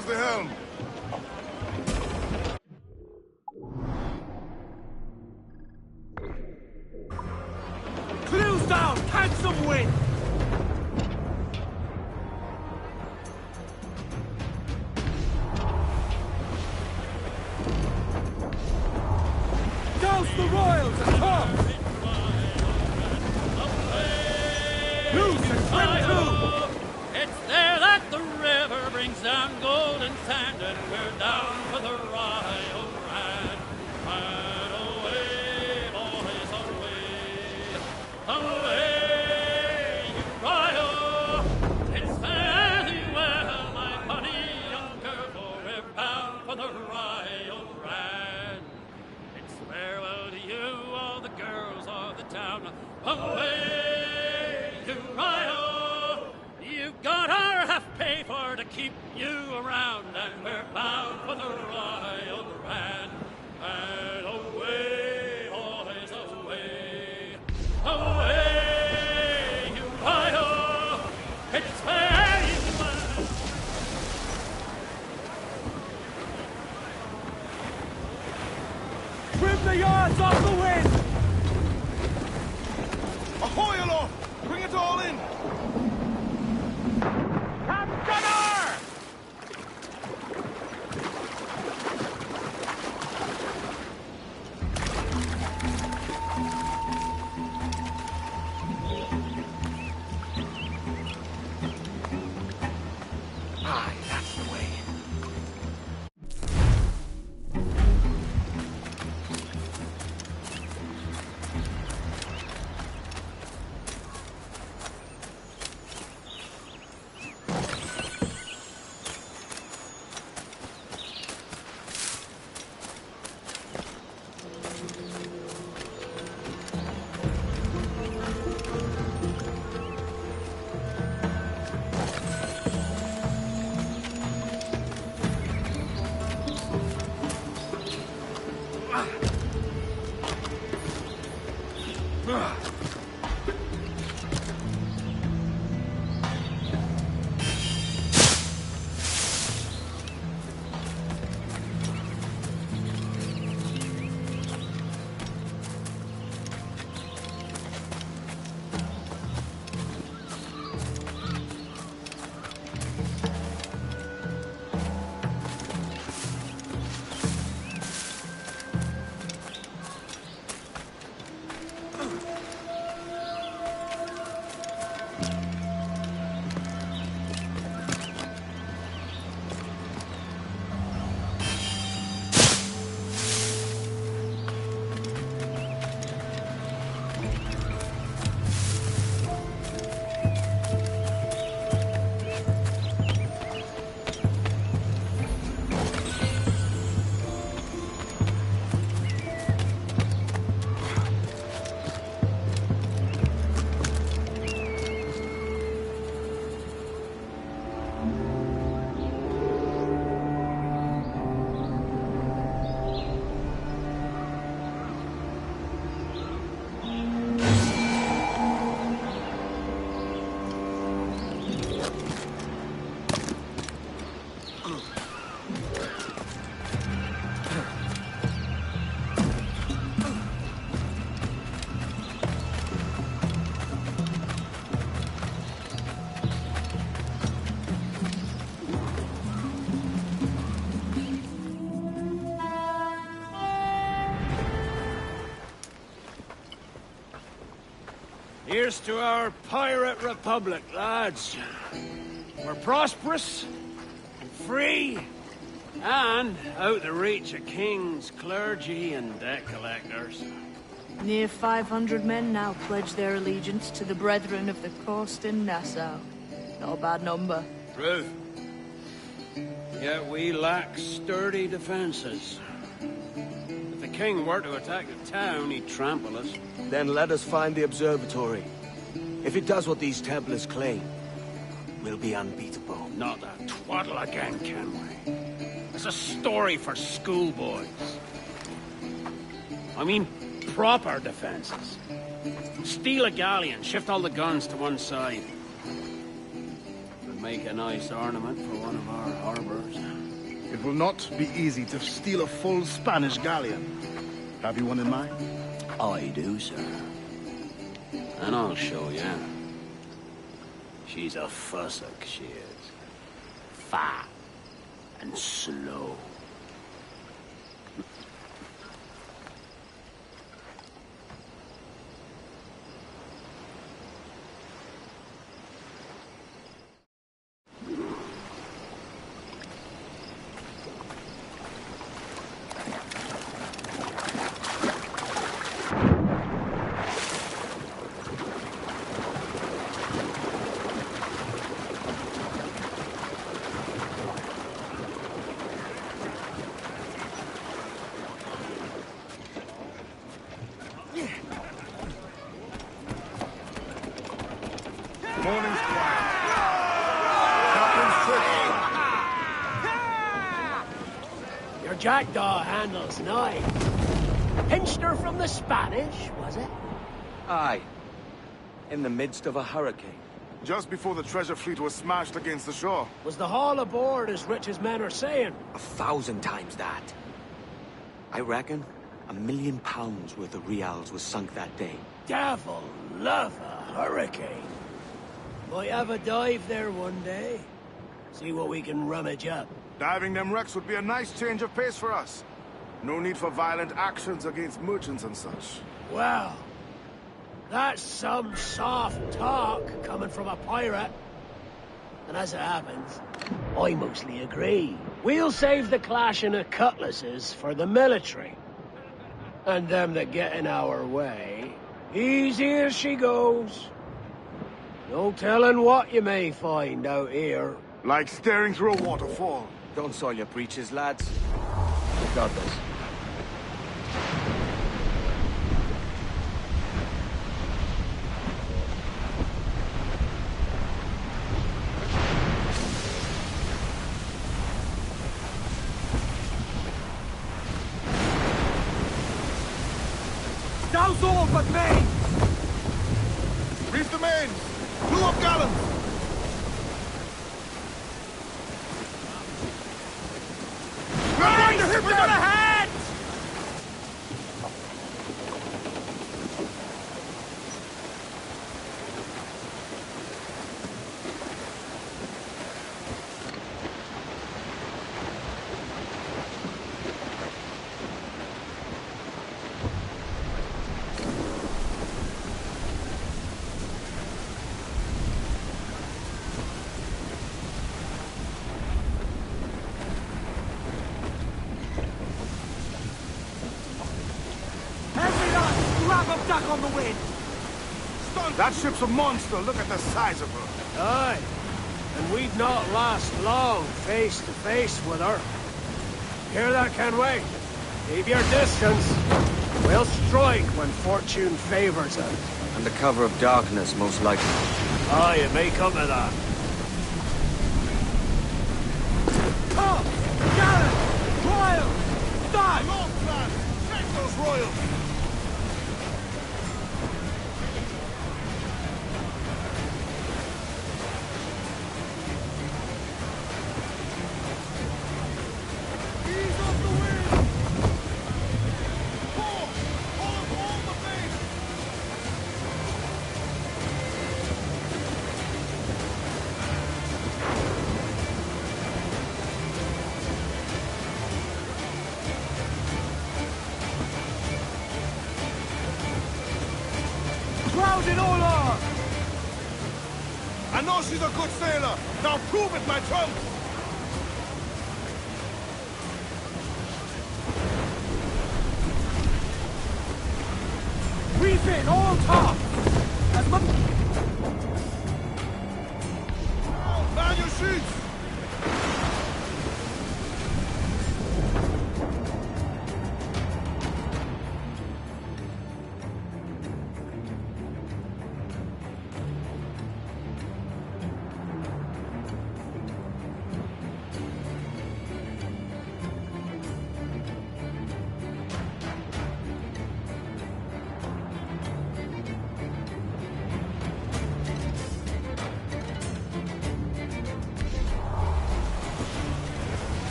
has the helm. Clews down! Catch some wind! Douse the royals and come! Loose and swim too! It's there that the river brings down golden sand, and we're down for the Rio Grande. And away, boys, away, away, you Rio. It's fare thee well, my bonny young girl, for we're bound for the Rio Grande. It's farewell to you, all the girls of the town. Away, you Rio. You've got our half pay for to keep you around, and we're bound for the Rio Grande. And away, boys, away, away, you Rio. It's fair you well. Trim the yards off the wind! Ahoy aloft! Bring it all in! Aye, that's the way. Here's to our pirate republic, lads. We're prosperous, free, and out the reach of kings, clergy, and debt collectors. Near 500 men now pledge their allegiance to the Brethren of the Coast in Nassau. Not a bad number. True. Yet we lack sturdy defenses. If the king were to attack the town, he'd trample us. Then let us find the observatory. If it does what these Templars claim, we'll be unbeatable. Not that twaddle again, can we? It's a story for schoolboys. I mean, proper defenses. Steal a galleon, shift all the guns to one side. Would make a nice ornament for one of our harbors. It will not be easy to steal a full Spanish galleon. Have you one in mind? I do, sir. And I'll show you. She's a fussock, she is. Fat and slow. Morning's quiet. Captain's trick. Your jackdaw handles knife. Pinched her from the Spanish, was it? Aye. In the midst of a hurricane. Just before the treasure fleet was smashed against the shore. Was the haul aboard as rich as men are saying? 1,000 times that. I reckon £1 million worth of reals was sunk that day. Devil love a hurricane. Might have a dive there one day. See what we can rummage up. Diving them wrecks would be a nice change of pace for us. No need for violent actions against merchants and such. Well, that's some soft talk coming from a pirate. And as it happens, I mostly agree. We'll save the clashing of cutlasses for the military. And them that get in our way, easy as she goes. No telling what you may find out here. Like staring through a waterfall. Don't soil your breeches, lads. We got this. Douse all but me! Reef the main! Blew up gallants! We're going to hit them! Ahead! On the wind. That ship's a monster. Look at the size of her. Aye, and we'd not last long face to face with her. Hear that, Kenway? Keep your distance. We'll strike when fortune favors us. Under cover of darkness, most likely. Aye, it may come to that. Come! Gallant! Royal! Die! Long plan! Take those royals! Crowd in all on! I know she's a good sailor. Now prove it, my trunks! Reef in, all top! As much... Man your sheets!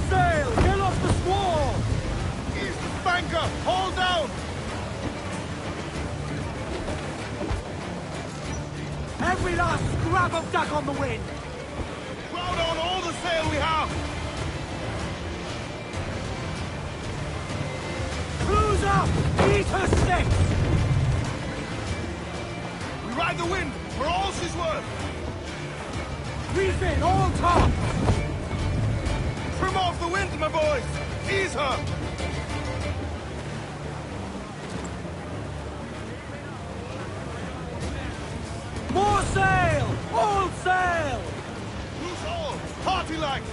Sail! Get off the squall! East Banker! Hold down! Every last scrap of duck on the wind! Crowd on all the sail we have! Cruise up! Eat her sticks! We ride the wind for all she's worth! Reef in all tops! Trim off the wind, my boys! Ease her! More sail! All sail! Loose all! Party like!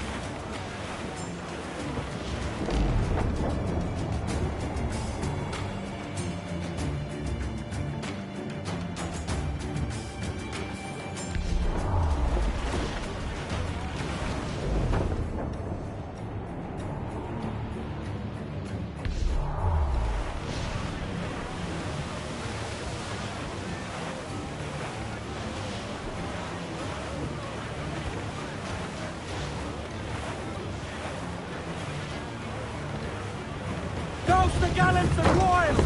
Douse the gallants and royals!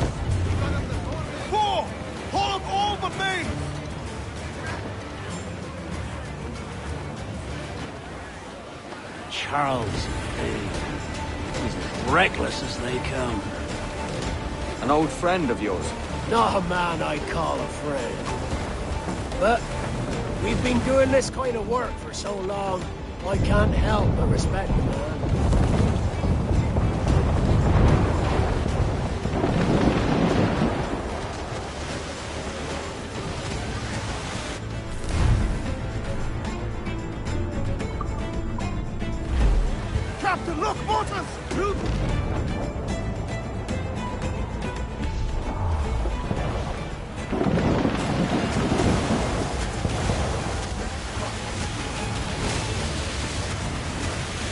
4! Haul up all but main! Charles, he's as reckless as they come. An old friend of yours. Not a man I call a friend. But we've been doing this kind of work for so long, I can't help but respect the man. Captain, look, mortars! Look!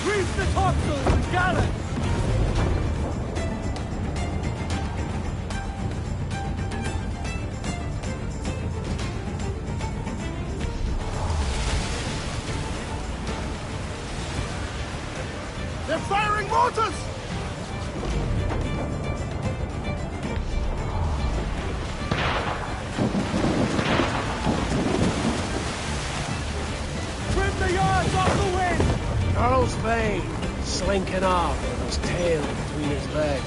Reef the topsails and gallants! They're firing mortars! Trim the yards off the wind! Charles Vane, slinking off with his tail between his legs.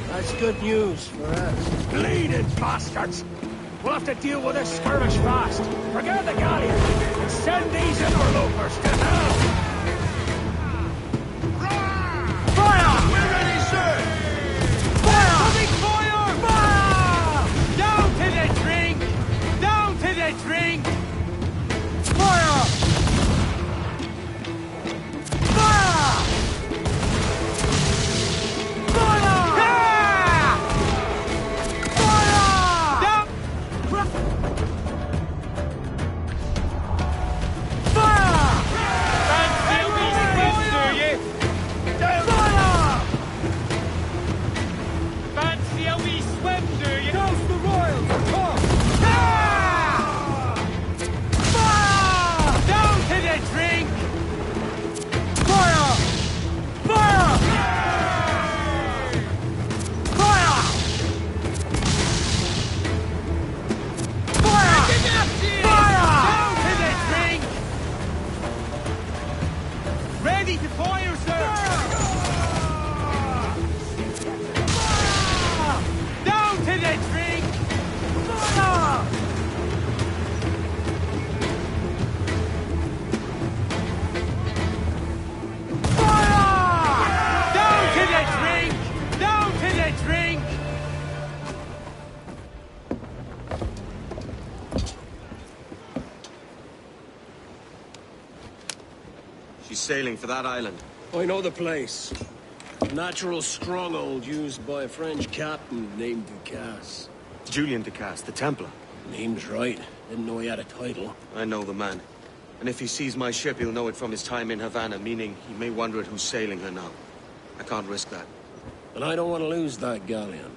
That's good news for us. Bleeding bastards! We'll have to deal with this skirmish fast. Forget the galleon, and send these interlopers to hell! Fire! We're ready, sir! Fire! Coming fire! Fire! Down to the drink! Down to the drink! Fire! Fire! Fire! Yeah! Fire! Down! Fire! Fancy we swim, do you? Fire! Fancy how we swim, do you? Douse the royals! Come! Fire! Down to the drink! Fire! Fire! Fire! Fire! Fire! Down to the drink! Ready to fire, sir! Fire! Down to the drink! Fire! Fire! Down to the drink! Down to the drink! She's sailing for that island. I know the place. A natural stronghold used by a French captain named Ducasse. Julian Ducasse, the Templar. Name's right. Didn't know he had a title. I know the man. And if he sees my ship, he'll know it from his time in Havana, meaning he may wonder at who's sailing her now. I can't risk that. And I don't want to lose that galleon.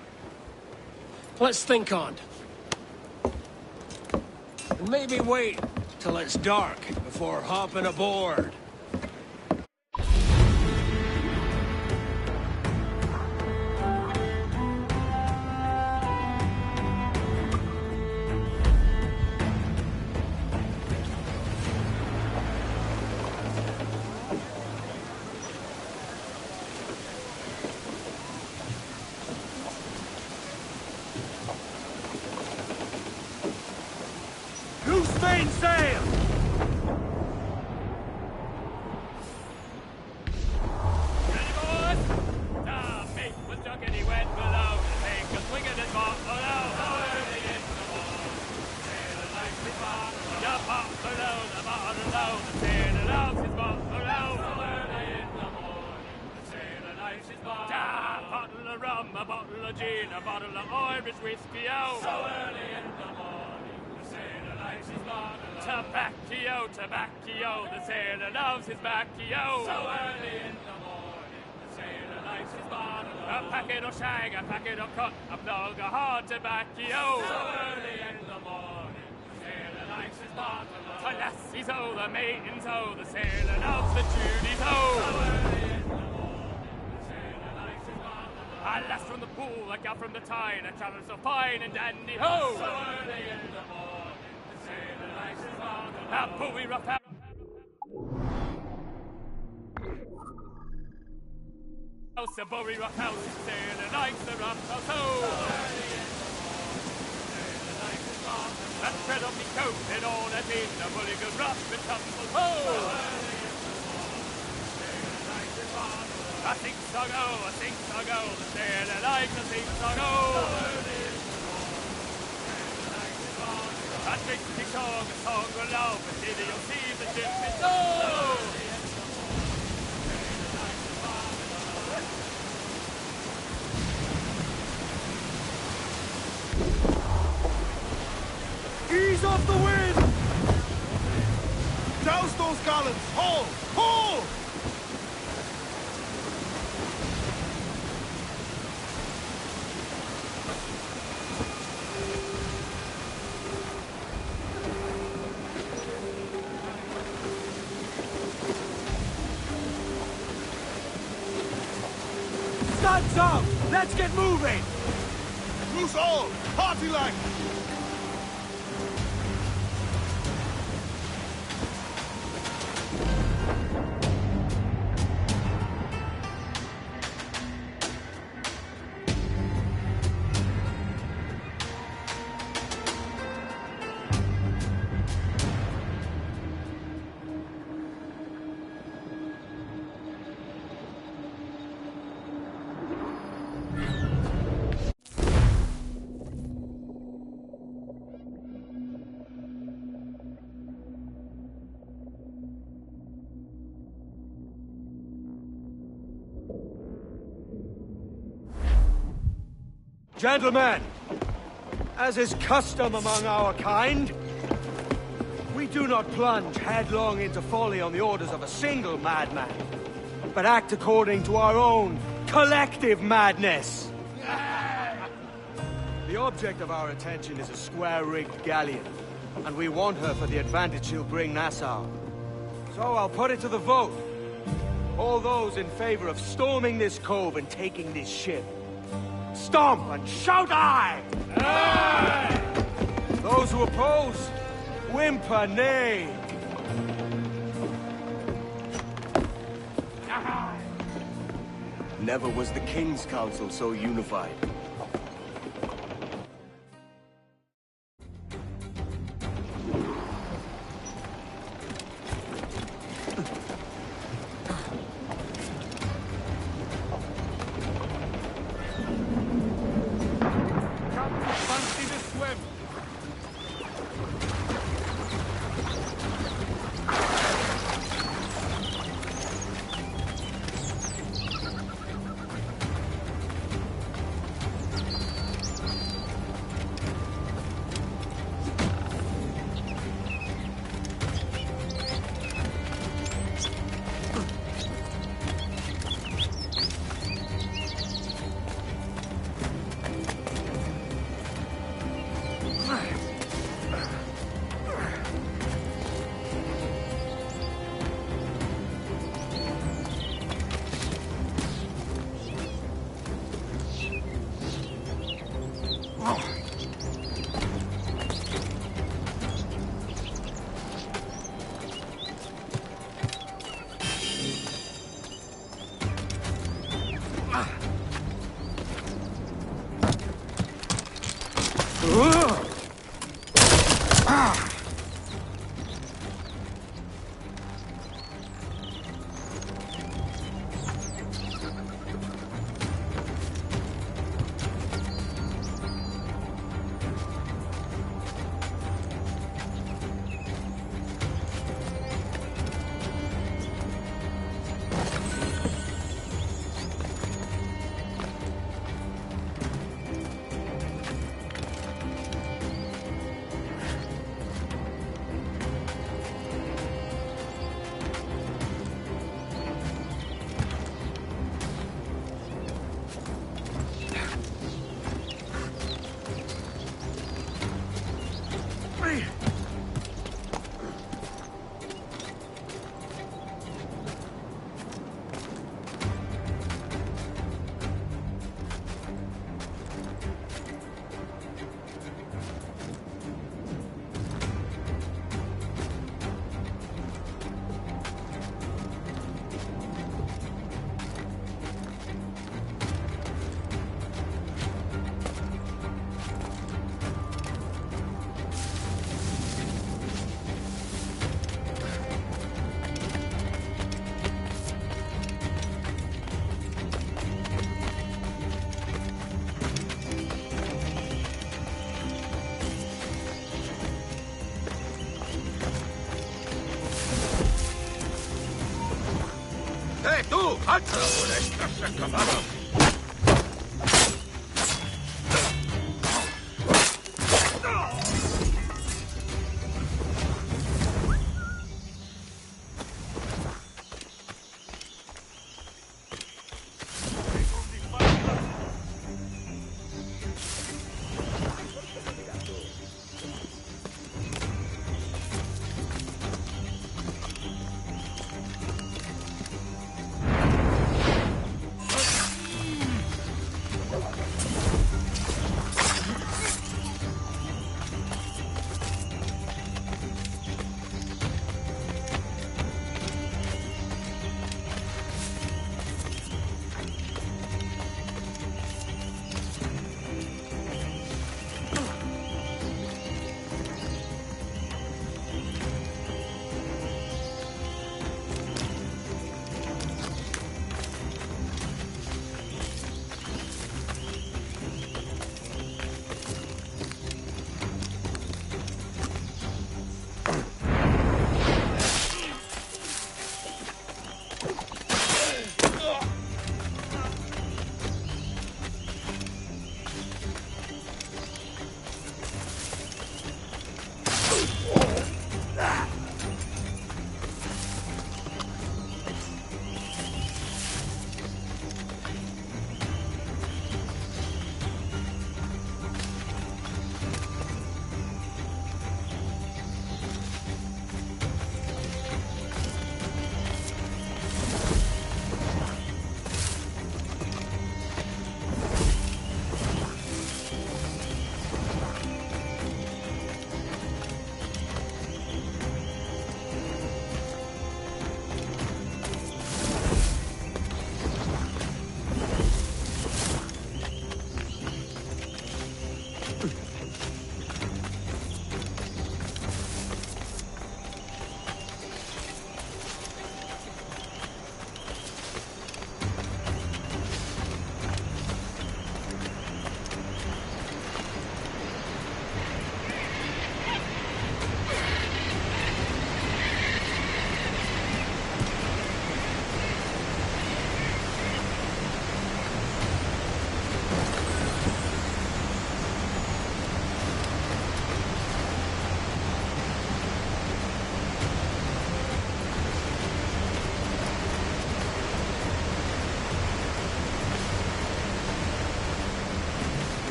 Let's think on it. And maybe wait till it's dark before hopping aboard. of gin, a bottle of Irish whiskey, oh. So early in the morning, the sailor lights his bottle of tobacco, tobacco, the sailor loves his baccio. So early in the morning, the sailor lights his bottle of a packet of shag, a packet of cut, a plug of hard tobacco. So early in the morning, the sailor lights his bottle of the lassies, oh, the maidens, oh, the sailor loves the Judies, oh. So early in the morning, the sailor lights his bottle of a lass from the pool, a gal from the tide, a traveller so fine and dandy, ho! So early in the morning, the sailor lights his bottle of a buoy rough house. A buoy rough house, the sailor likes the rough house, ho! So early in the morning, the sailor likes his bottle of a tread on me coat and all that in the bully goes rough and tumbles, ho! So early in the morning, the sailor likes his bottle of a sing-song, oh, a sing-song, oh, the sailor likes a sing-song, oh! So early in the morning, the sailor likes his bottle of a drink-song, a song of love, and did you'll see the ship is so! Ease off the wind! Douse those gallants! Haul! Haul! Sun's up! Let's get moving! Loose all! Party like! Gentlemen, as is custom among our kind, we do not plunge headlong into folly on the orders of a single madman, but act according to our own collective madness. The object of our attention is a square-rigged galleon, and we want her for the advantage she'll bring Nassau. So I'll put it to the vote. All those in favor of storming this cove and taking this ship, stomp and shout aye! Aye! Those who oppose, whimper nay! Never was the King's Council so unified. Fancy the swim!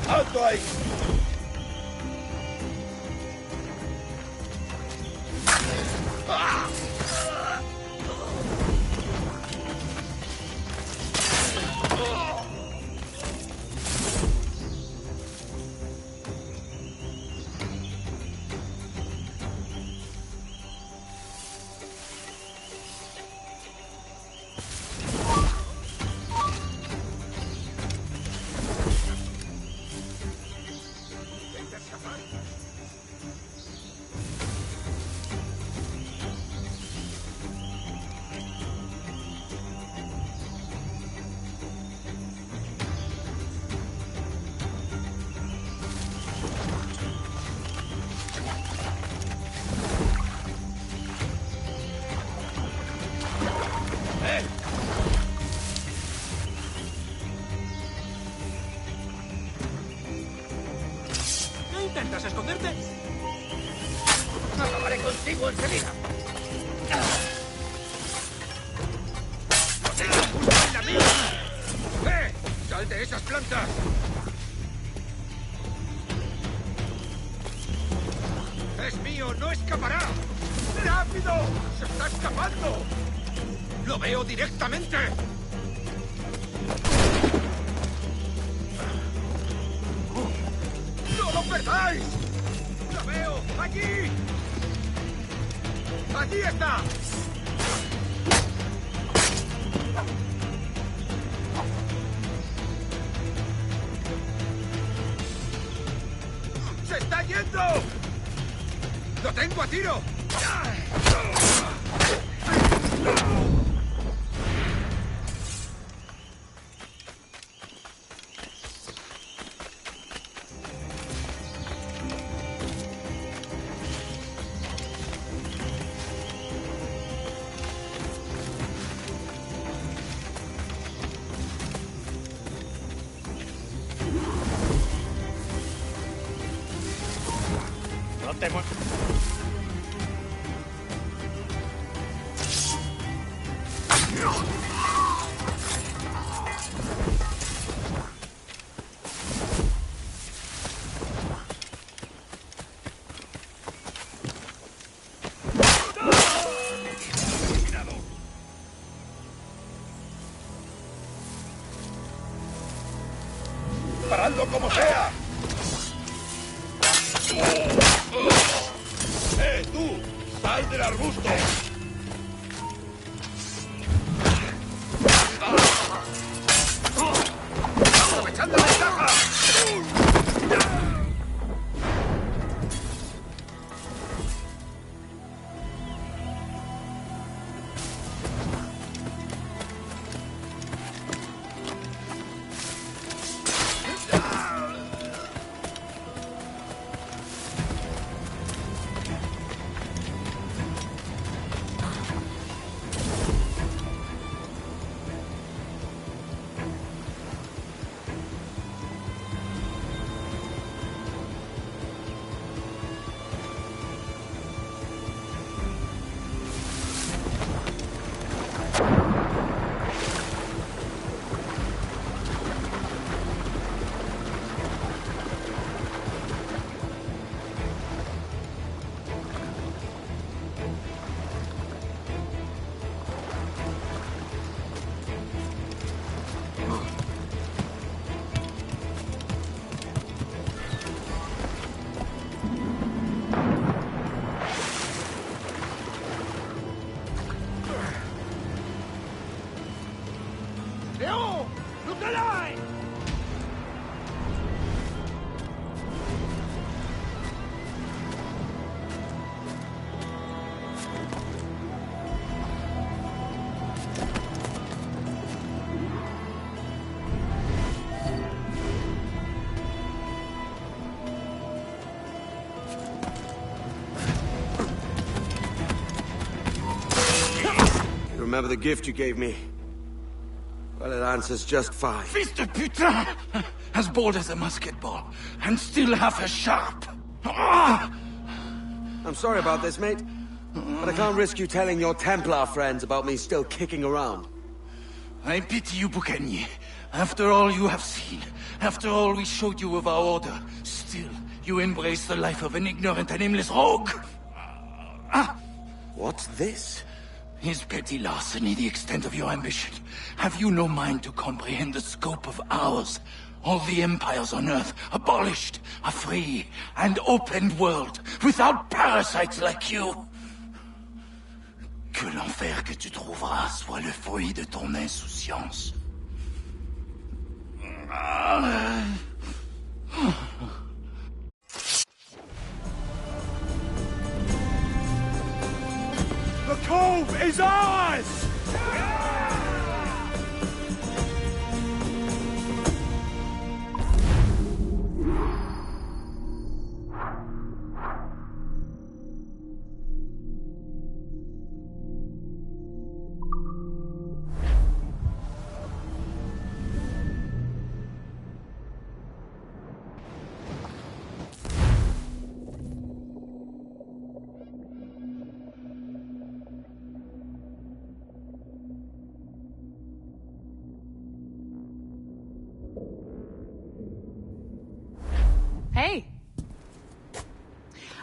Outbreak! a esconderte? Acabaré contigo enseguida. ¡No te la culpa en la mía! ¡Sal de esas plantas! ¡Es mío! ¡No escapará! ¡Rápido! ¡Se está escapando! ¡Lo veo directamente! ¡No lo perdáis! ¡Lo veo! ¡Allí! ¡Allí está! ¡Se está yendo! ¡Lo tengo a tiro! No te muevas. ¡Paradlo como sea! ¡Tú! ¡Sal del arbusto! ¡Aprovechando la ventaja! Remember the gift you gave me? Well, it answers just fine. Fils de putain! As bold as a musket ball, and still half as sharp. Ah! I'm sorry about this, mate. But I can't risk you telling your Templar friends about me still kicking around. I pity you, Boucanier. After all you have seen, after all we showed you of our order, still you embrace the life of an ignorant and aimless rogue. What's this? Is petty larceny the extent of your ambition? Have you no mind to comprehend the scope of ours? All the empires on Earth abolished, a free and open world, without parasites like you. Que l'enfer que tu trouveras soit le fruit de ton insouciance. The cove is ours! Hey.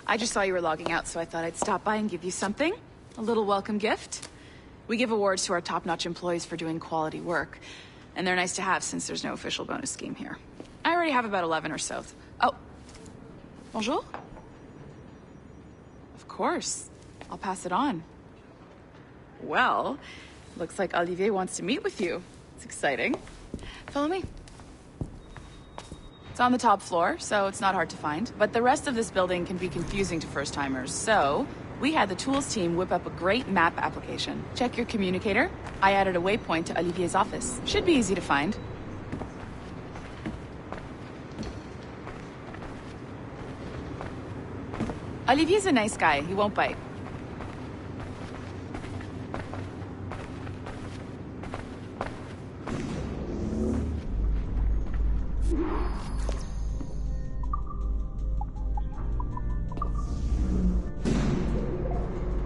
I just saw you were logging out, so I thought I'd stop by and give you something. A little welcome gift. We give awards to our top-notch employees for doing quality work, and they're nice to have since there's no official bonus scheme here. I already have about 11 or so. Oh. Bonjour? Of course. I'll pass it on. Well, looks like Olivier wants to meet with you. It's exciting. Follow me. It's on the top floor, so it's not hard to find. But the rest of this building can be confusing to first-timers, so we had the tools team whip up a great map application. Check your communicator. I added a waypoint to Olivier's office. Should be easy to find. Olivier's a nice guy. He won't bite.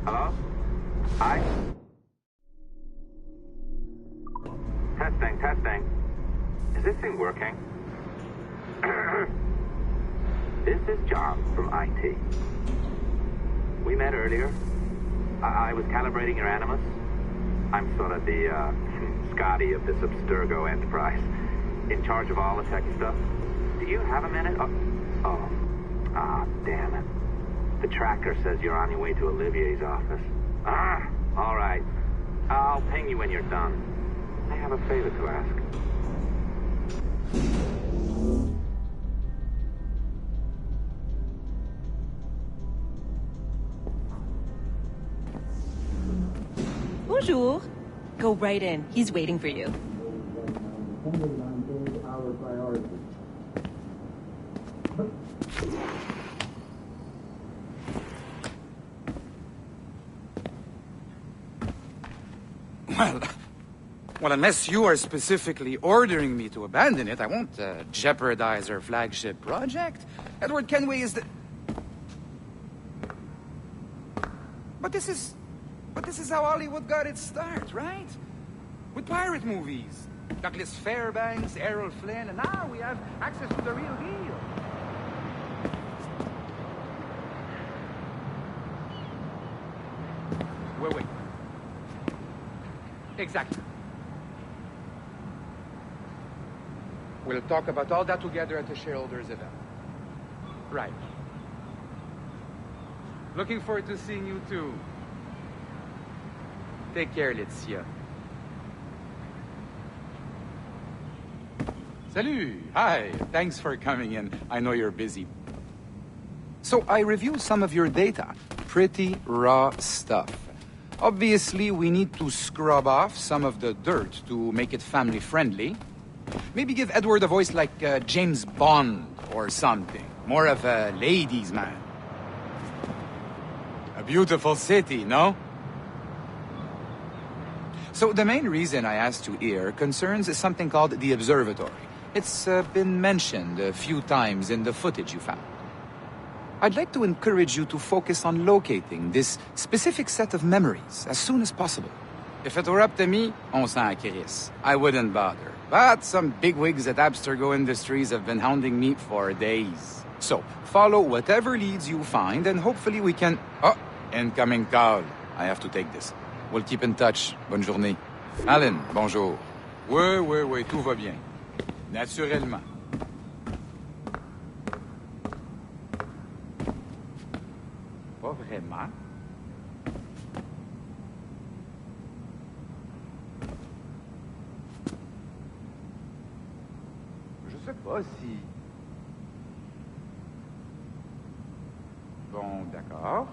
Hello? Hi? Testing. Is this thing working? This is John from IT. We met earlier. I was calibrating your Animus. I'm sort of the, Scotty of this Abstergo enterprise. In charge of all the tech stuff. Do you have a minute? Damn it. The tracker says you're on your way to Olivier's office. All right. I'll ping you when you're done. I have a favor to ask. Bonjour. Go right in. He's waiting for you. Well, unless you are specifically ordering me to abandon it, I won't jeopardize our flagship project. Edward Kenway is the... But this is how Hollywood got its start, right? With pirate movies. Douglas Fairbanks, Errol Flynn, and now we have access to the real deal. Wait. Exactly. We'll talk about all that together at the shareholders event. Right. Looking forward to seeing you too. Take care, Laetitia. Salut! Hi, thanks for coming in. I know you're busy. So I reviewed some of your data. Pretty raw stuff. Obviously, we need to scrub off some of the dirt to make it family-friendly. Maybe give Edward a voice like James Bond or something. More of a ladies' man. A beautiful city, no? So the main reason I asked you here concerns something called the Observatory. It's been mentioned a few times in the footage you found. I'd like to encourage you to focus on locating this specific set of memories as soon as possible. If it were up to me, on s'en crisse. I wouldn't bother. But some bigwigs at Abstergo Industries have been hounding me for days. So, follow whatever leads you find and hopefully we can... Oh, incoming call. I have to take this. We'll keep in touch. Bonne journée. Alan, bonjour. Oui, tout va bien. Naturellement. Pas vraiment. Je sais pas si... Bon, d'accord.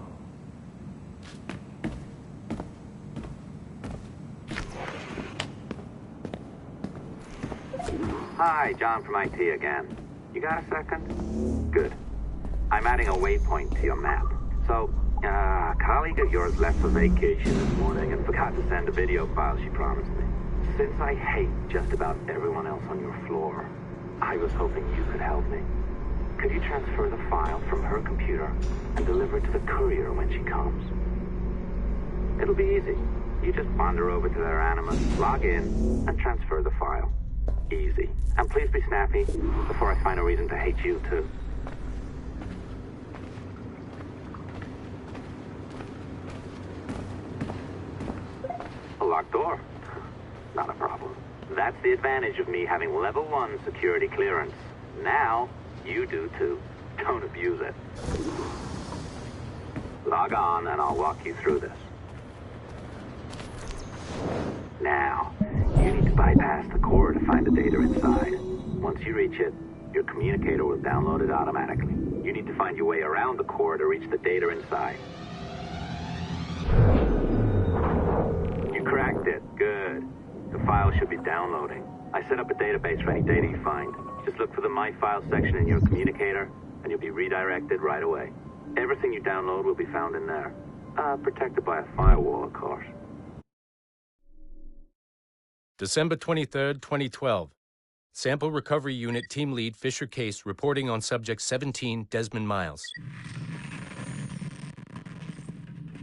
Hi, John from IT again. You got a second? Good. I'm adding a waypoint to your map. So, a colleague of yours left for vacation this morning and forgot to send a video file she promised me. Since I hate just about everyone else on your floor, I was hoping you could help me. Could you transfer the file from her computer and deliver it to the courier when she comes? It'll be easy. You just wander over to their Animus, log in, and transfer the file. Easy. And please be snappy before I find a reason to hate you too. That's the advantage of me having level 1 security clearance. Now, you do too. Don't abuse it. Log on and I'll walk you through this. Now, you need to bypass the core to find the data inside. Once you reach it, your communicator will download it automatically. You need to find your way around the core to reach the data inside. You cracked it. Good. The file should be downloading. I set up a database for any data you find. Just look for the My Files section in your communicator, and you'll be redirected right away. Everything you download will be found in there. Protected by a firewall, of course. December 23rd, 2012. Sample Recovery Unit Team Lead Fisher Case reporting on Subject 17, Desmond Miles.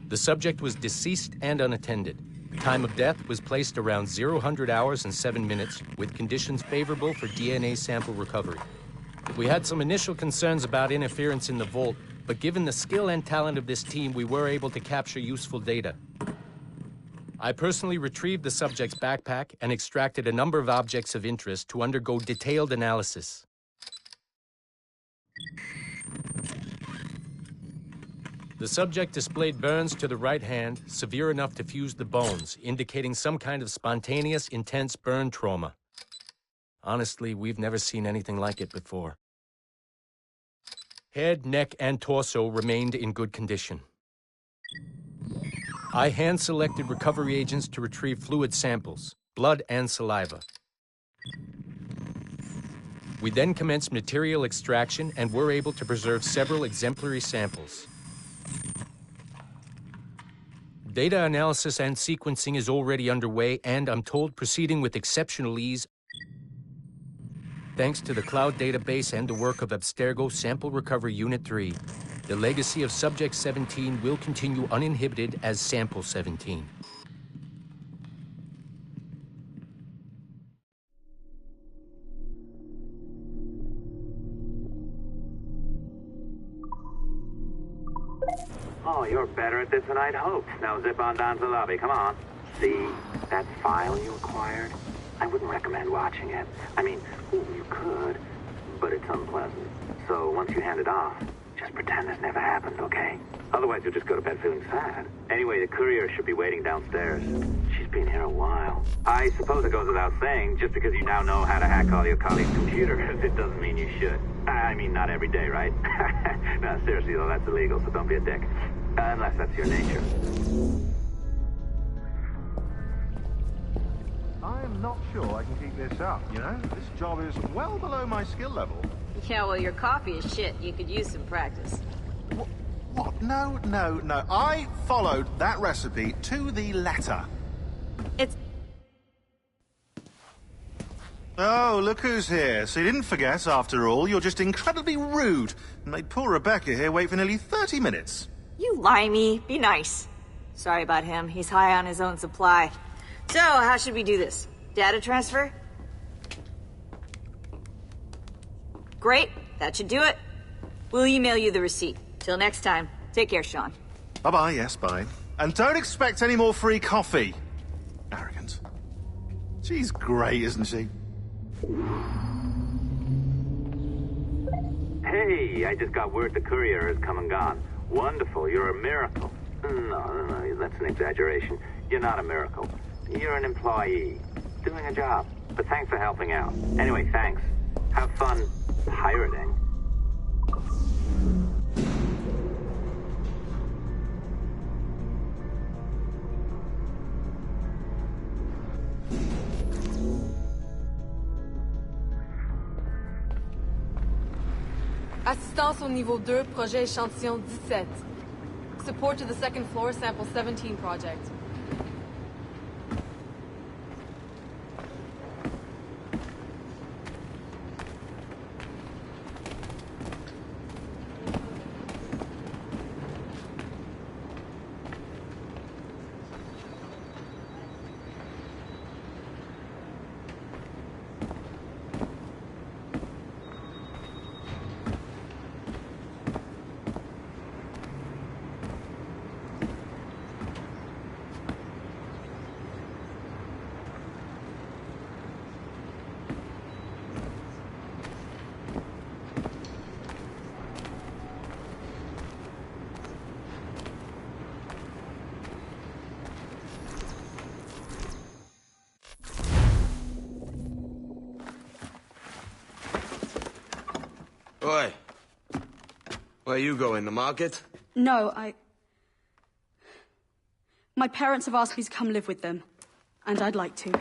The subject was deceased and unattended. Time of death was placed around 00 hours and 7 minutes, with conditions favorable for DNA sample recovery. We had some initial concerns about interference in the vault, but given the skill and talent of this team, we were able to capture useful data. I personally retrieved the subject's backpack and extracted a number of objects of interest to undergo detailed analysis. The subject displayed burns to the right hand, severe enough to fuse the bones, indicating some kind of spontaneous, intense burn trauma. Honestly, we've never seen anything like it before. Head, neck, and torso remained in good condition. I hand-selected recovery agents to retrieve fluid samples, blood and saliva. We then commenced material extraction and were able to preserve several exemplary samples. Data analysis and sequencing is already underway, and I'm told proceeding with exceptional ease thanks to the cloud database and the work of Abstergo Sample Recovery Unit 3. The legacy of Subject 17 will continue uninhibited as Sample 17. Oh, you're better at this than I'd hoped. Now zip on down to the lobby. Come on. See that file you acquired? I wouldn't recommend watching it. I mean, you could, but it's unpleasant. So once you hand it off, just pretend this never happened, okay? Otherwise, you'll just go to bed feeling sad. Anyway, the courier should be waiting downstairs. She's been here a while. I suppose it goes without saying, just because you now know how to hack all your colleagues' computers, it doesn't mean you should. I mean, not every day, right? No, seriously, though, that's illegal, so don't be a dick. Unless that's your nature. I'm not sure I can keep this up, you know? This job is well below my skill level. Yeah, well, your coffee is shit. You could use some practice. What? No. I followed that recipe to the letter. It's... Oh, look who's here. So you didn't forget, after all. You're just incredibly rude. And made poor Rebecca here wait for nearly 30 minutes. You limey. Be nice. Sorry about him. He's high on his own supply. So, how should we do this? Data transfer? Great. That should do it. We'll email you the receipt. Till next time. Take care, Sean. Bye-bye, yes, bye. And don't expect any more free coffee. Arrogant. She's great, isn't she? Hey, I just got word the courier has come and gone. Wonderful, you're a miracle. No, that's an exaggeration. You're not a miracle. You're an employee, doing a job. But thanks for helping out. Anyway, thanks. Have fun pirating. Assistance au niveau 2, projet échantillon 17. Support to the second floor, sample 17 project. Oi. Where you going, the market? No, My parents have asked me to come live with them. And I'd like to.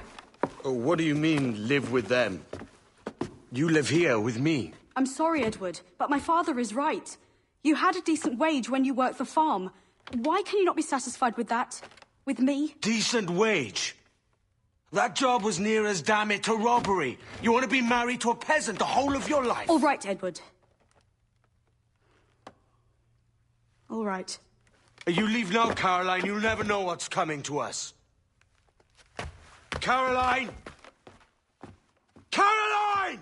Oh, what do you mean, live with them? You live here with me. I'm sorry, Edward, but my father is right. You had a decent wage when you worked the farm. Why can you not be satisfied with that? With me? Decent wage? That job was near as damn it to robbery. You want to be married to a peasant the whole of your life? All right, Edward. All right. You leave now, Caroline. You'll never know what's coming to us. Caroline! Caroline!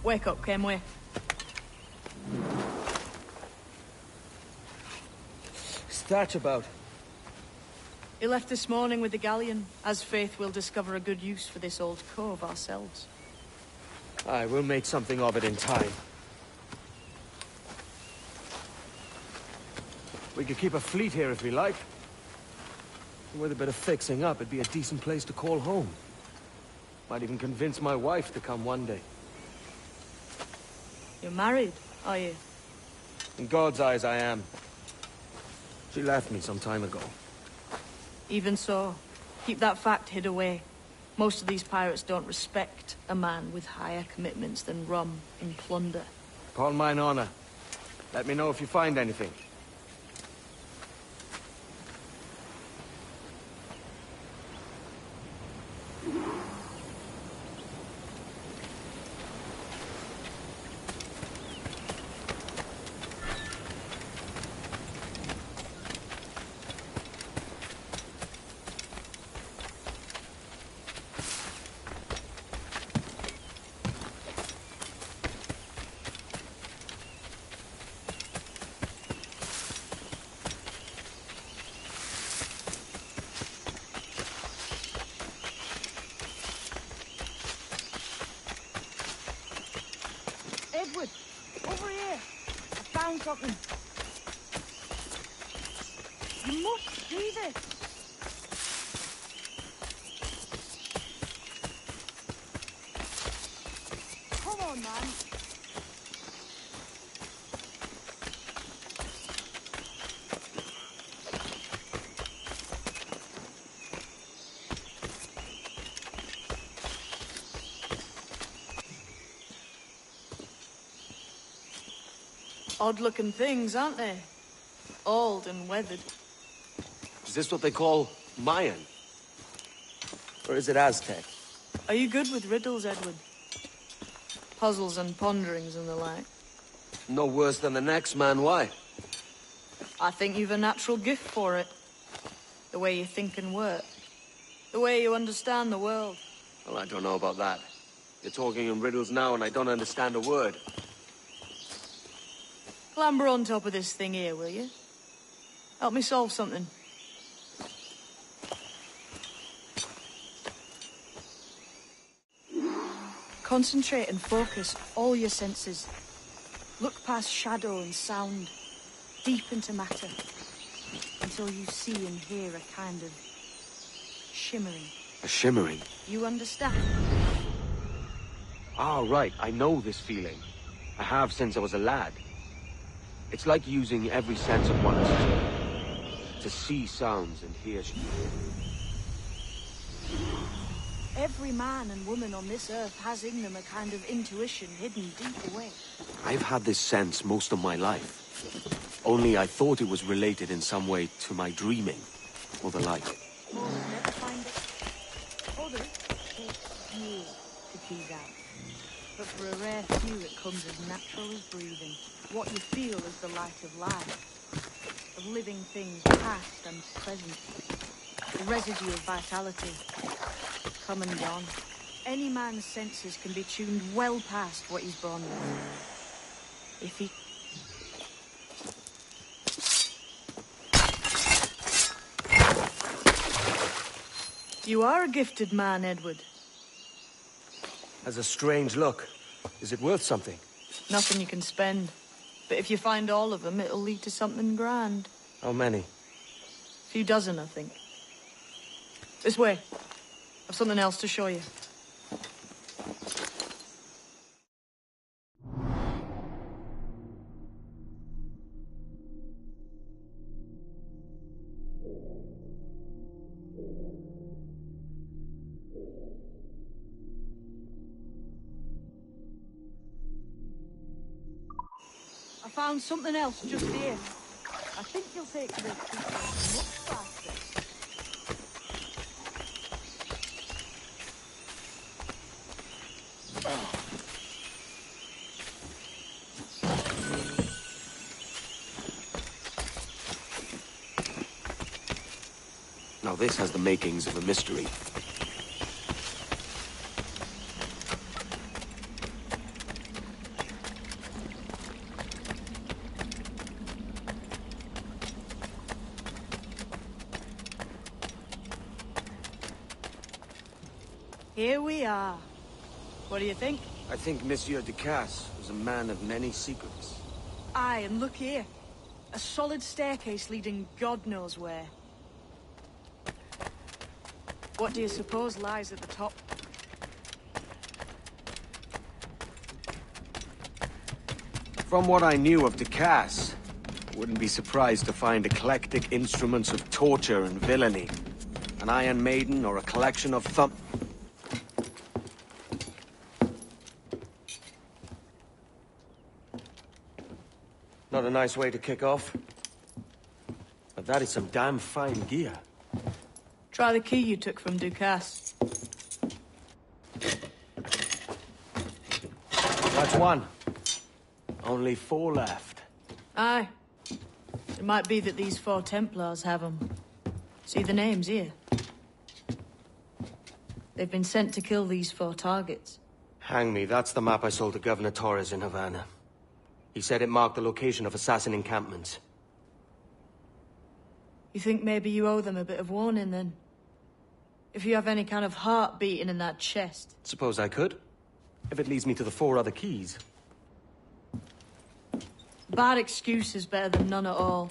Wake up, Kenway. That about? He left this morning with the galleon, as faith will discover a good use for this old cove ourselves. Aye, we'll make something of it in time. We could keep a fleet here if we like. With a bit of fixing up, it'd be a decent place to call home. Might even convince my wife to come one day. You're married, are you? In God's eyes, I am. She left me some time ago. Even so, keep that fact hid away. Most of these pirates don't respect a man with higher commitments than rum and plunder. Upon mine honor. Let me know if you find anything. Edward, over here. I found something. You must see this. Come on, man. Odd-looking things, aren't they? Old and weathered. Is this what they call Mayan? Or is it Aztec? Are you good with riddles, Edward? Puzzles and ponderings and the like? No worse than the next man, why? I think you've a natural gift for it. The way you think and work. The way you understand the world. Well, I don't know about that. You're talking in riddles now and I don't understand a word. Clamber on top of this thing here, will you? Help me solve something. Concentrate and focus all your senses. Look past shadow and sound, deep into matter, until you see and hear a kind of shimmering. A shimmering? You understand? Ah, right. I know this feeling. I have since I was a lad. It's like using every sense at once. To see sounds and hear... Every man and woman on this earth has in them a kind of intuition hidden deep away. I've had this sense most of my life. Only I thought it was related in some way to my dreaming, or the like. Most never find it. Others take years to tease out. But for a rare few it comes as natural as breathing. What you feel is the light of life. Of living things past and present. The residue of vitality. Come and gone. Any man's senses can be tuned well past what he's born with. If he... You are a gifted man, Edward. Has a strange look. Is it worth something? Nothing you can spend. But if you find all of them, it'll lead to something grand. How many? A few dozen, I think. This way. I've something else to show you. I found something else just here. I think you'll take to this much faster. Now this has the makings of a mystery. Here we are. What do you think? I think Monsieur Ducasse was a man of many secrets. Aye, and look here. A solid staircase leading God knows where. What do you suppose lies at the top? From what I knew of Ducasse, I wouldn't be surprised to find eclectic instruments of torture and villainy. An Iron Maiden or a collection of Not a nice way to kick off. But that is some damn fine gear. Try the key you took from Ducasse. That's one. Only 4 left. Aye. It might be that these 4 Templars have them. See the names here? They've been sent to kill these 4 targets. Hang me, that's the map I sold to Governor Torres in Havana. He said it marked the location of assassin encampments. You think maybe you owe them a bit of warning, then? If you have any kind of heart beating in that chest. Suppose I could. If it leads me to the 4 other keys. Bad excuse is better than none at all.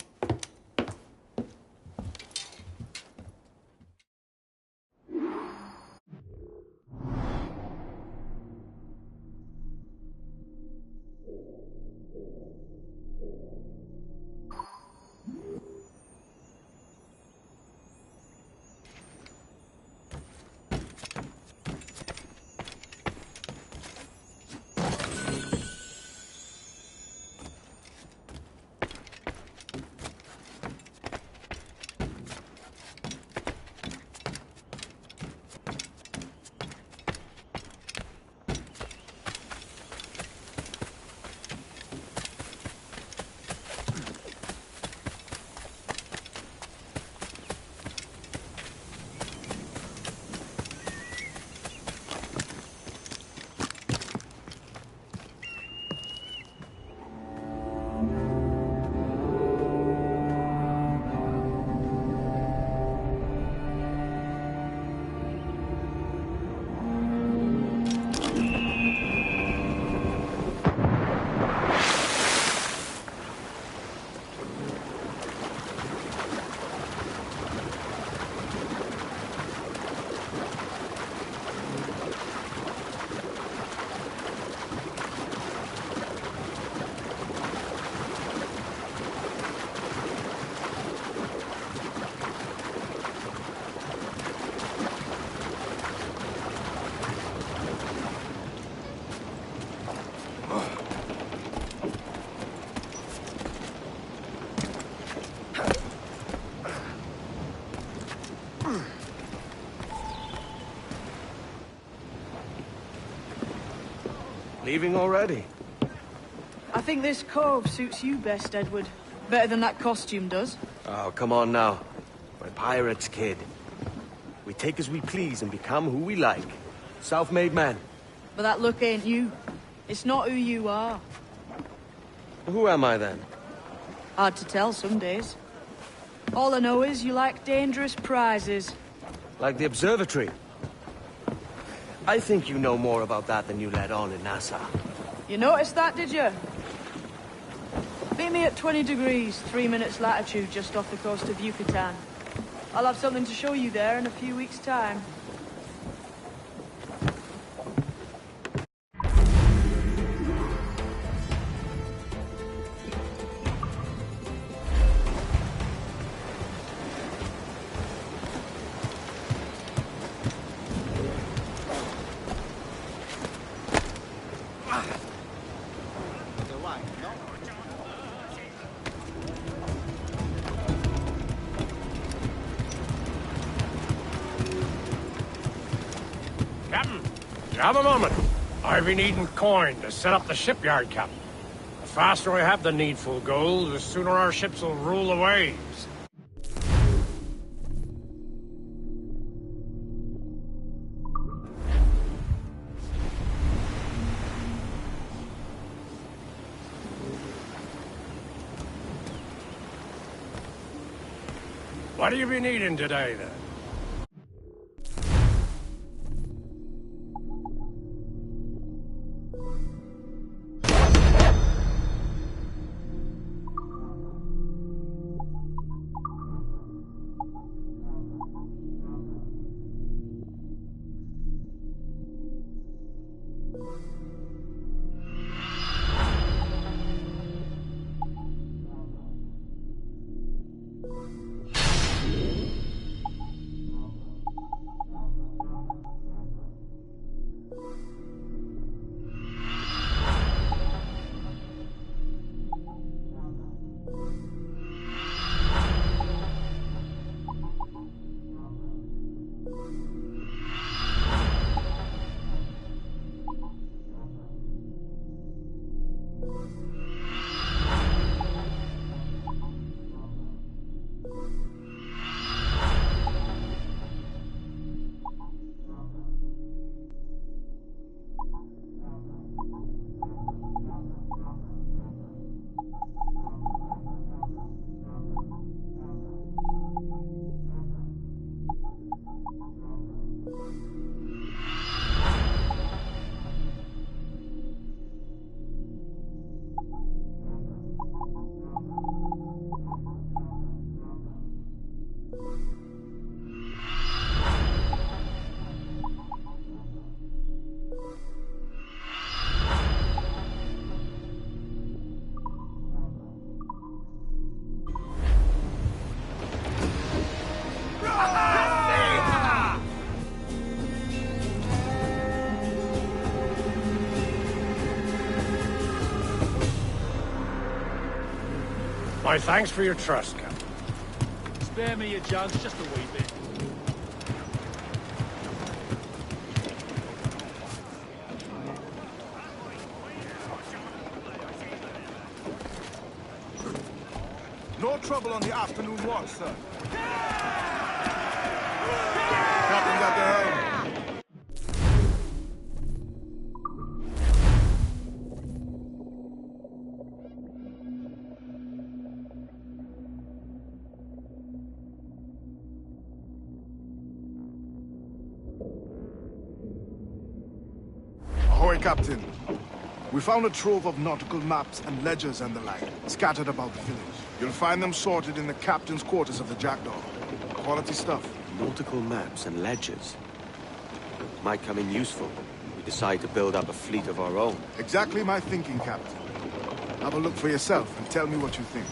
Leaving already? I think this cove suits you best, Edward. Better than that costume does. Oh, come on now. We're pirates, kid. We take as we please and become who we like. Self-made man. But that look ain't you. It's not who you are. Who am I, then? Hard to tell some days. All I know is you like dangerous prizes. Like the observatory. I think you know more about that than you let on in Nassau. You noticed that, did you? Meet me at 20 degrees, 3 minutes latitude, just off the coast of Yucatan. I'll have something to show you there in a few weeks' time. Captain, you have a moment. I've been needing coin to set up the shipyard, Captain. The faster I have the needful gold, the sooner our ships will rule the waves. What do you be needing today, then? My thanks for your trust, Captain. Spare me your jugs, just a wee bit. No trouble on the afternoon watch, sir. Captain's at the helm. Ahoy, Captain. We found a trove of nautical maps and ledgers and the like, scattered about the village. You'll find them sorted in the captain's quarters of the Jackdaw. Quality stuff. Nautical maps and ledgers. Might come in useful. We decide to build up a fleet of our own. Exactly my thinking, Captain. Have a look for yourself and tell me what you think.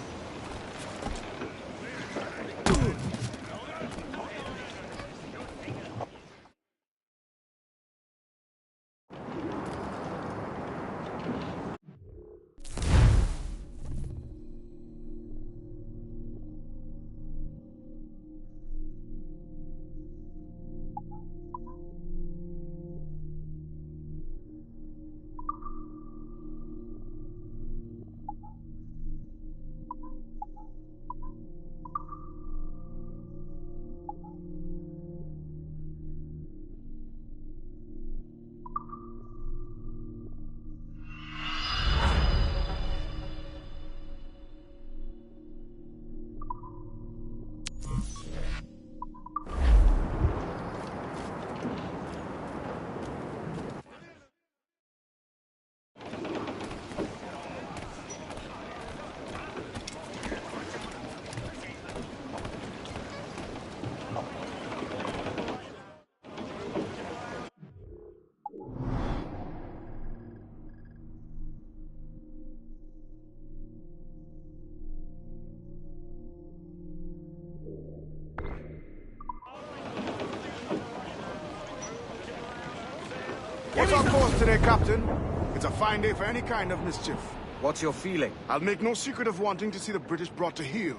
today, Captain. It's a fine day for any kind of mischief. What's your feeling? I'll make no secret of wanting to see the British brought to heel.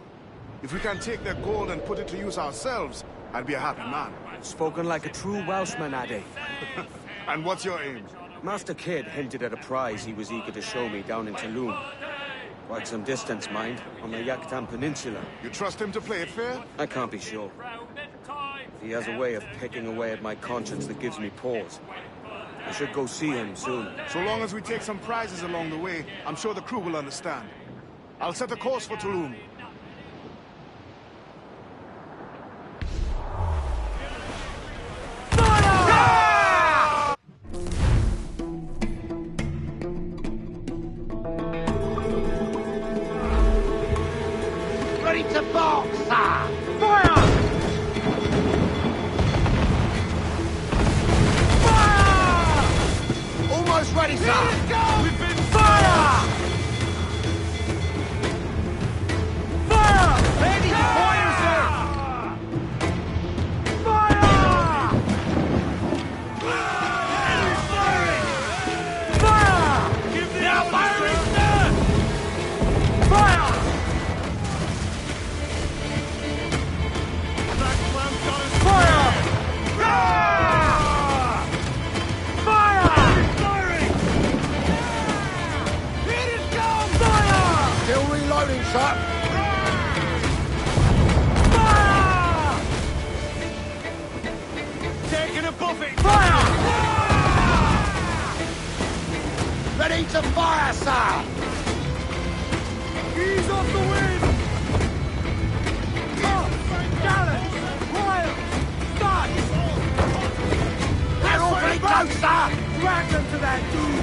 If we can take their gold and put it to use ourselves, I'll be a happy man. Spoken like a true Welshman, Addy. And what's your aim? Master Kidd hinted at a prize he was eager to show me down in Tulum. Quite some distance, mind, on the Yaktan Peninsula. You trust him to play it fair? I can't be sure. He has a way of picking away at my conscience that gives me pause. I should go see him soon. So long as we take some prizes along the way, I'm sure the crew will understand. I'll set a course for Tulum. Ready to box, sir! Fire! Fire! Almost ready, sir! Let's go! We've been fire! Fire! Ready to fire, sir! Fire! Fire! Give the now firing, sir! Fire! Shot! Fire! Taking a buffet! Fire! Ready to fire, sir! Ease off the wind! Tough! Gallant! Wild! Start! They're awfully close, sir! Drag them to their doom!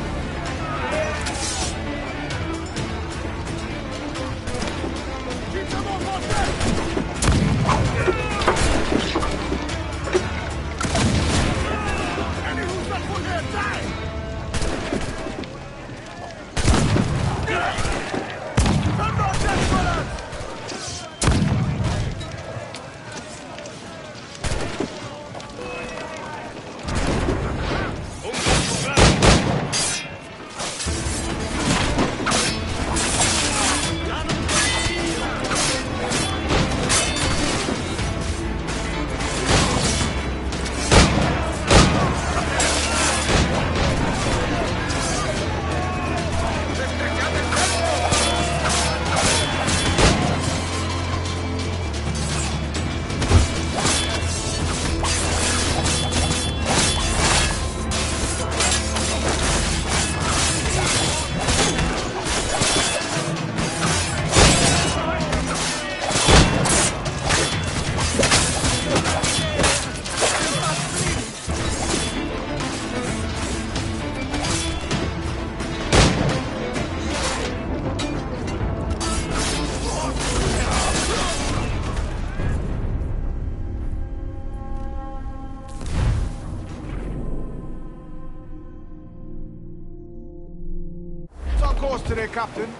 Today, Captain.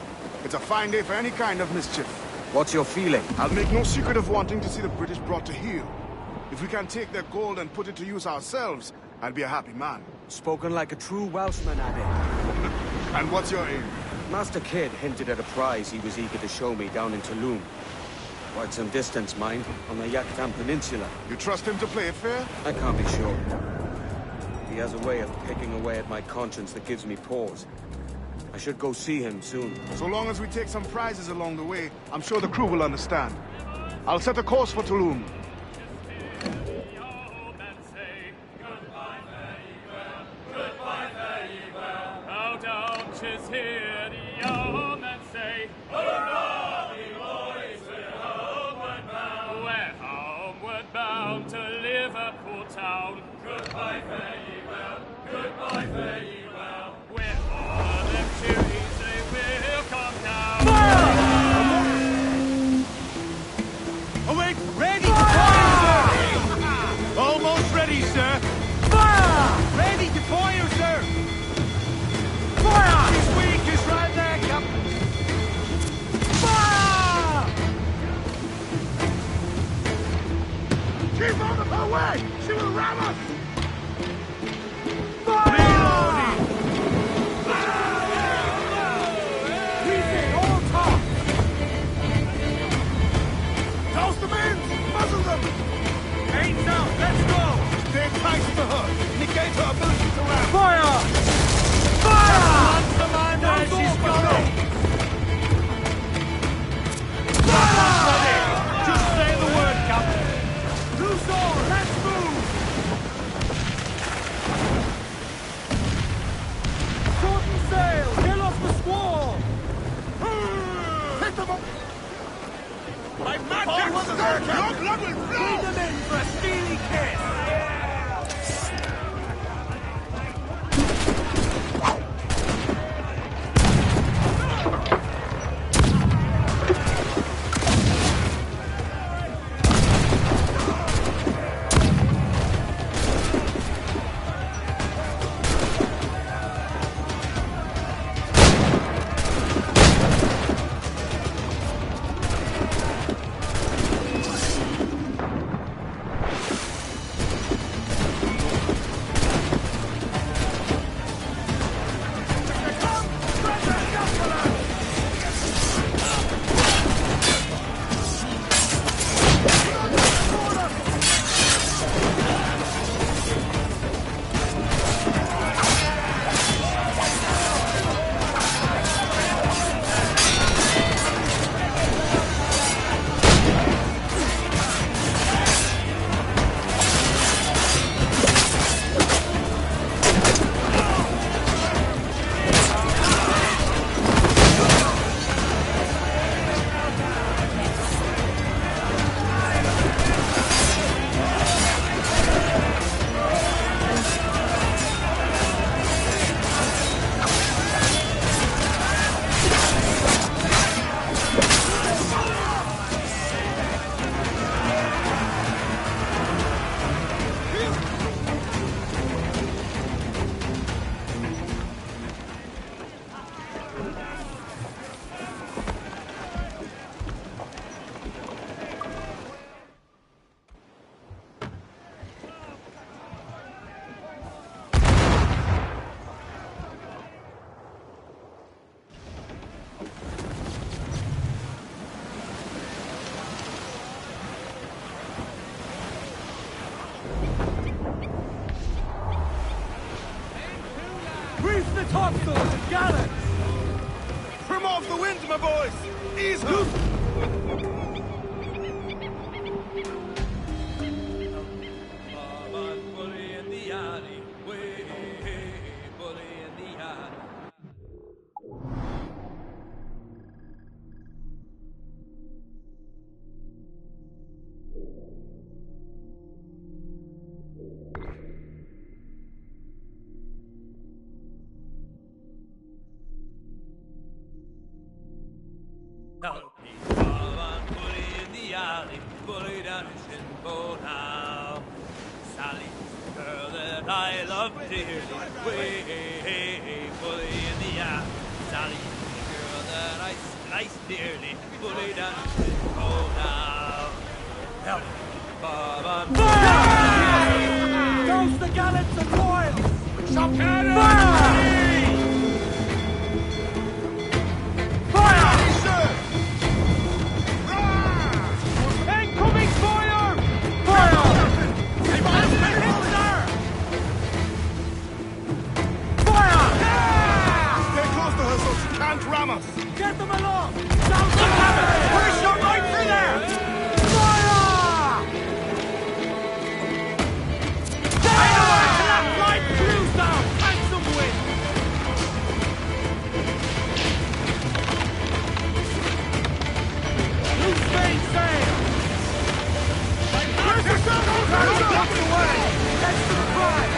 It's a fine day for any kind of mischief. What's your feeling? I'll make no secret of wanting to see the British brought to heel. If we can take their gold and put it to use ourselves, I'll be a happy man. Spoken like a true Welshman, Addy. And what's your aim? Master Kidd hinted at a prize he was eager to show me down in Tulum. Quite some distance, mind, on the Yaktan Peninsula. You trust him to play it fair? I can't be sure. He has a way of picking away at my conscience that gives me pause. I should go see him soon. So long as we take some prizes along the way, I'm sure the crew will understand. I'll set a course for Tulum. Goodbye, fare ye well. Goodbye, fare ye well. We're Await! Ready! Fire, sir! Almost ready, sir! Fire! Ready to fire, sir! Fire! His weak is right there, Captain! Fire! Keep on the way! She will ram us! Fire! Reloading! Your blood will flow! Bring them in for a steely kiss! Reef the topsails and gallants! Trim off the wind, my boys! Ease her! Bully in the alley, way, bully in the alley. Bully in the alley, bully down in Shinpo now. Sally, the girl that I love dearly, way, bully in the alley. Sally, the girl that I slice dearly, bully down in Shinpo now. Help, Bob, Fire! Douse the gallants and royals! Shot cannon! Fire! Incoming fire! Fire! Stay close to her so she can't ram us! Get them along! Down the cabin! Put a shot right through there! Fire! Dynamite! That light flew down! Handsome wind! Loose main sail! Where's the circle? Blocks away! Heads to the fire!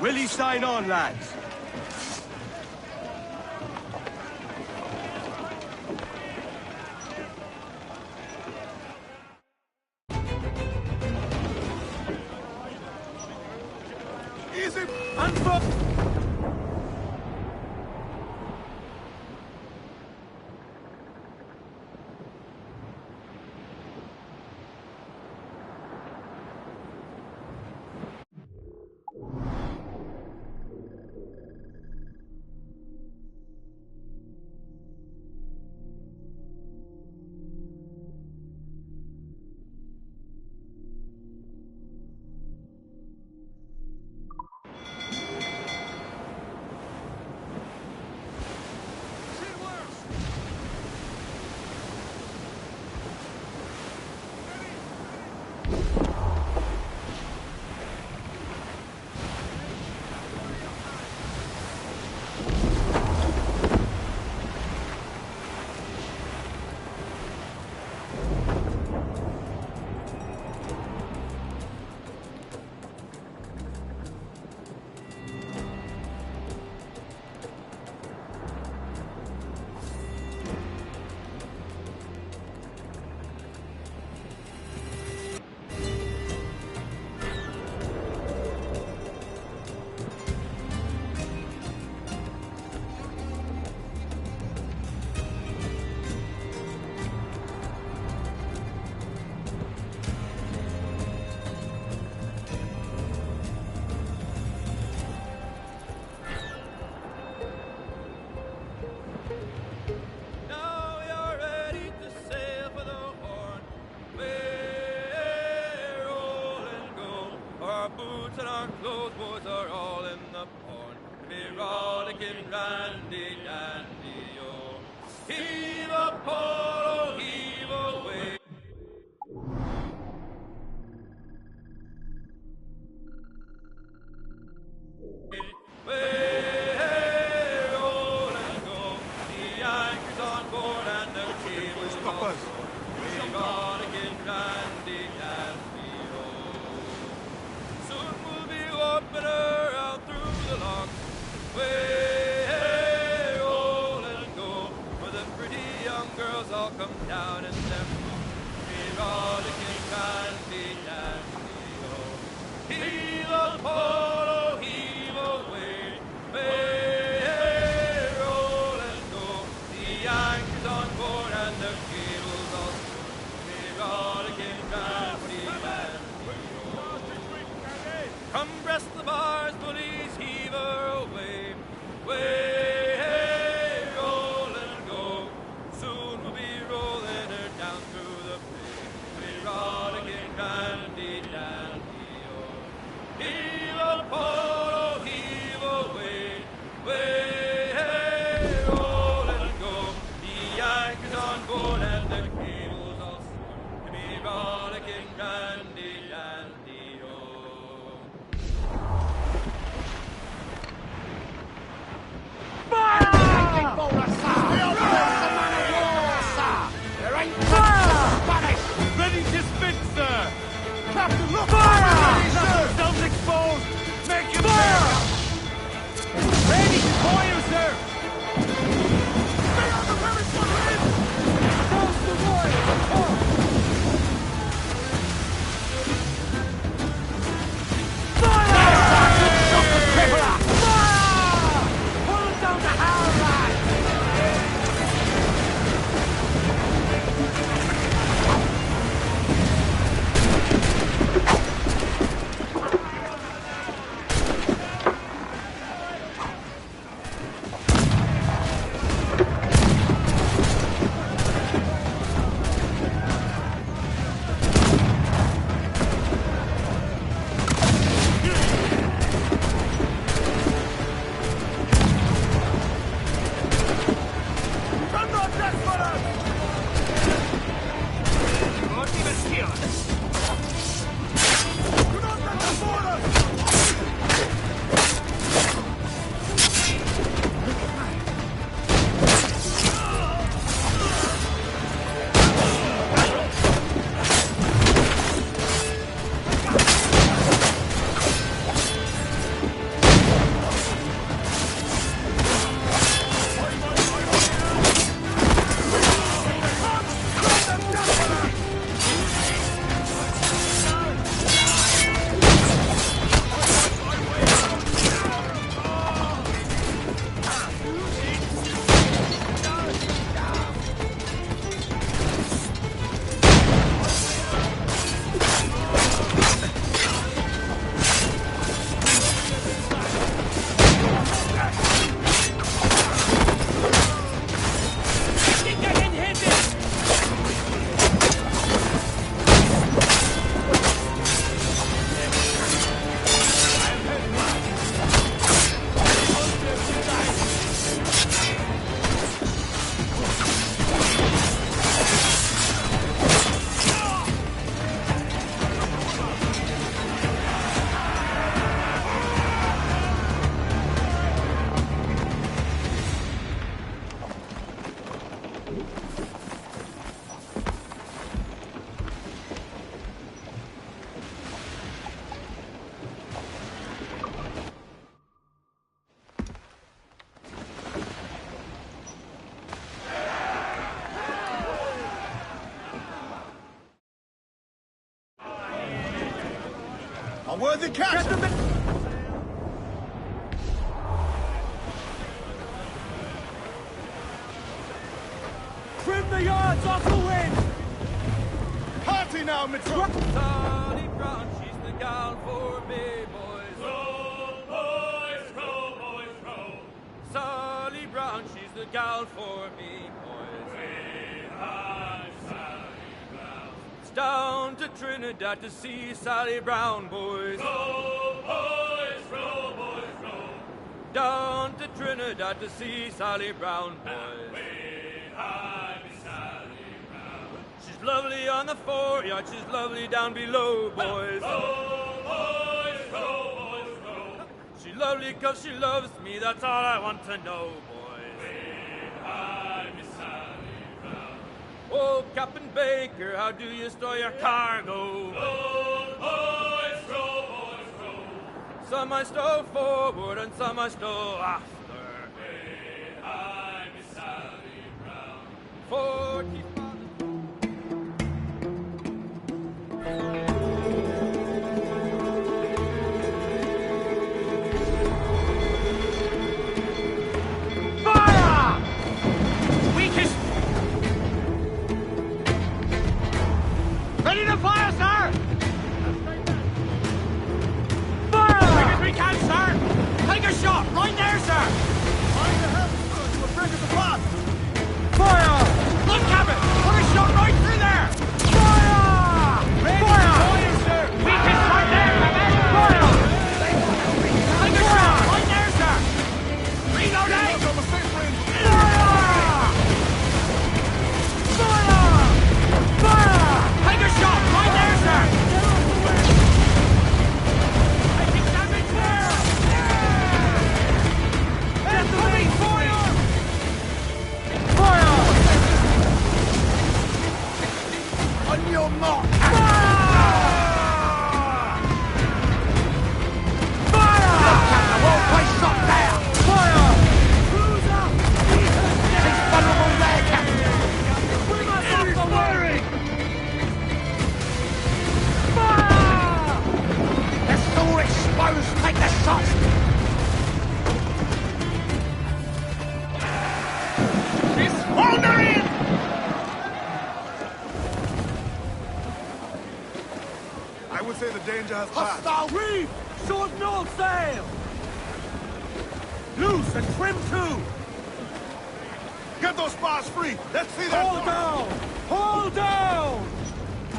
Will you sign on, lads? handy dandy, oh. Heave a pole, heave away. Way, roll and go. The anchor's on board and the cable's off. We gotta get dandy dandy, oh. Soon we'll be opening her out through the lock. Way, roll and go. Where the pretty young girls all come down in their boats. We gotta get dandy dandy, oh. Heave a pole, heave away. Way, roll and go. The anchor's on board and the cable's all set. We gotta get dandy dandy, oh. Come breast the bars, bullies, heave her away. Way, roll and go. Soon we'll be rolling her down through the bay. We gotta get dandy dandy, oh. Heave a pole, heave away. Way, roll and go. The anchor's on board and the cable's all set. We gotta get dandy dandy, oh. Ready to spit, sir! Captain, look! Fire! Selves exposed! Make him fire! Ready! Fire, sir! Stay on the periscope! Toast the royal! Fire! Fire! Pull down the howl line! A worthy castle! Trim the yards off the wind! Party now, Mitchell! Sally Brown, she's the gal for me, boys. Row, boys, row, boys, row. Sally Brown, she's the gal for me, boys. We have Sally Brown. It's down to Trinidad to see Sally Brown, boys. Row, boys, row, boys, row. down to Trinidad to see Sally Brown, boys. She's lovely on the foreyard, she's lovely down below, boys. Row, boys, row, boys, row. She's lovely 'cause she loves me, that's all I want to know, boys. Oh, Captain Baker, how do you store your cargo? Row, boys, row, boys, row. Some I stow forward and some I stow after. 45. Fire! Weakest. Ready to fire, sir! Fire! Quick as we can, sir! Take a shot! Right there, sir! Mind the help, sir! You will break us apart! Fire! Look, Captain! Put a shot right through there! Fire! Fire! Weakest right there, Captain! Fire! Take a shot! Right there, sir! Reloading! Fire! Fire! Fire! Take a shot! Right there, sir! Taking damage there! That's the main fire! Fire! On your mark! Fire! Fire! Captain, well-placed shot there! Fire! Who's up? He's vulnerable there, Captain! Bring us up the wiring! Fire! It's all exposed! Take the shots! He's wandering! I would say the danger has passed. Hostile reef! Short and all sail! Loose and trim too! Get those spars free! Let's see that! Hold down! Hold down!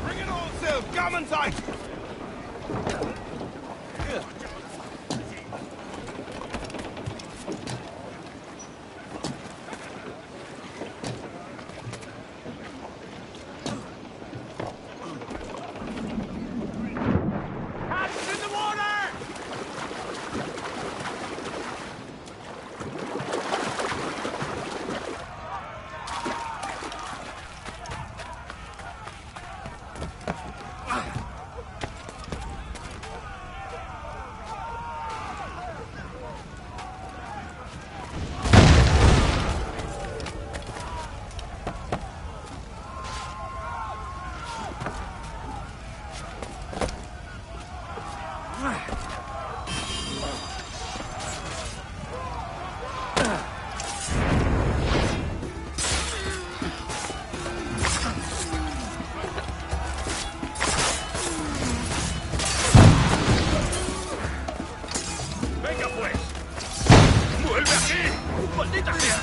Bring it all sail! Gammon tight! Catch in the water! Venga pues. ¡Vuelve aquí! ¡Maldita sea!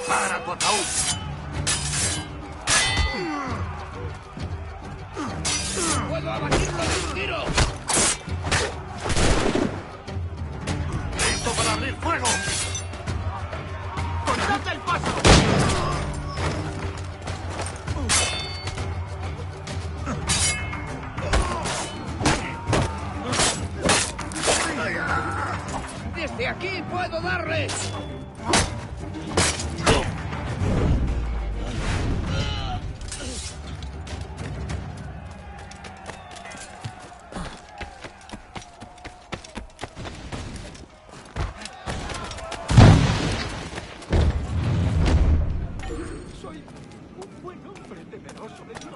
¡Para tu ataúd! ¡Puedo abatirlo de un tiro! ¡Listo para abrir fuego! ¡Cortad el paso! ¡Sí puedo darle! Soy un buen hombre temeroso de Dios.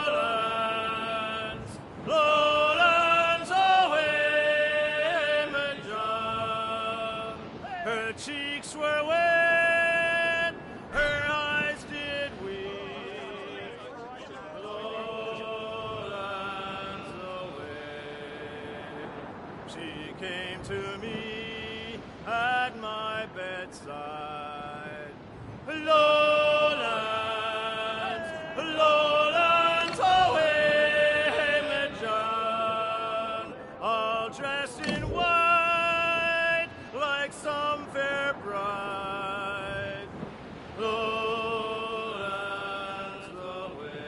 Lowlands, lowlands away, Majan. Her cheeks were wet, her eyes did weep. Lowlands away. She came to me at my bedside. Lowlands, lowlands away, Majan, all dressed in white like some fair bride. Lowlands away,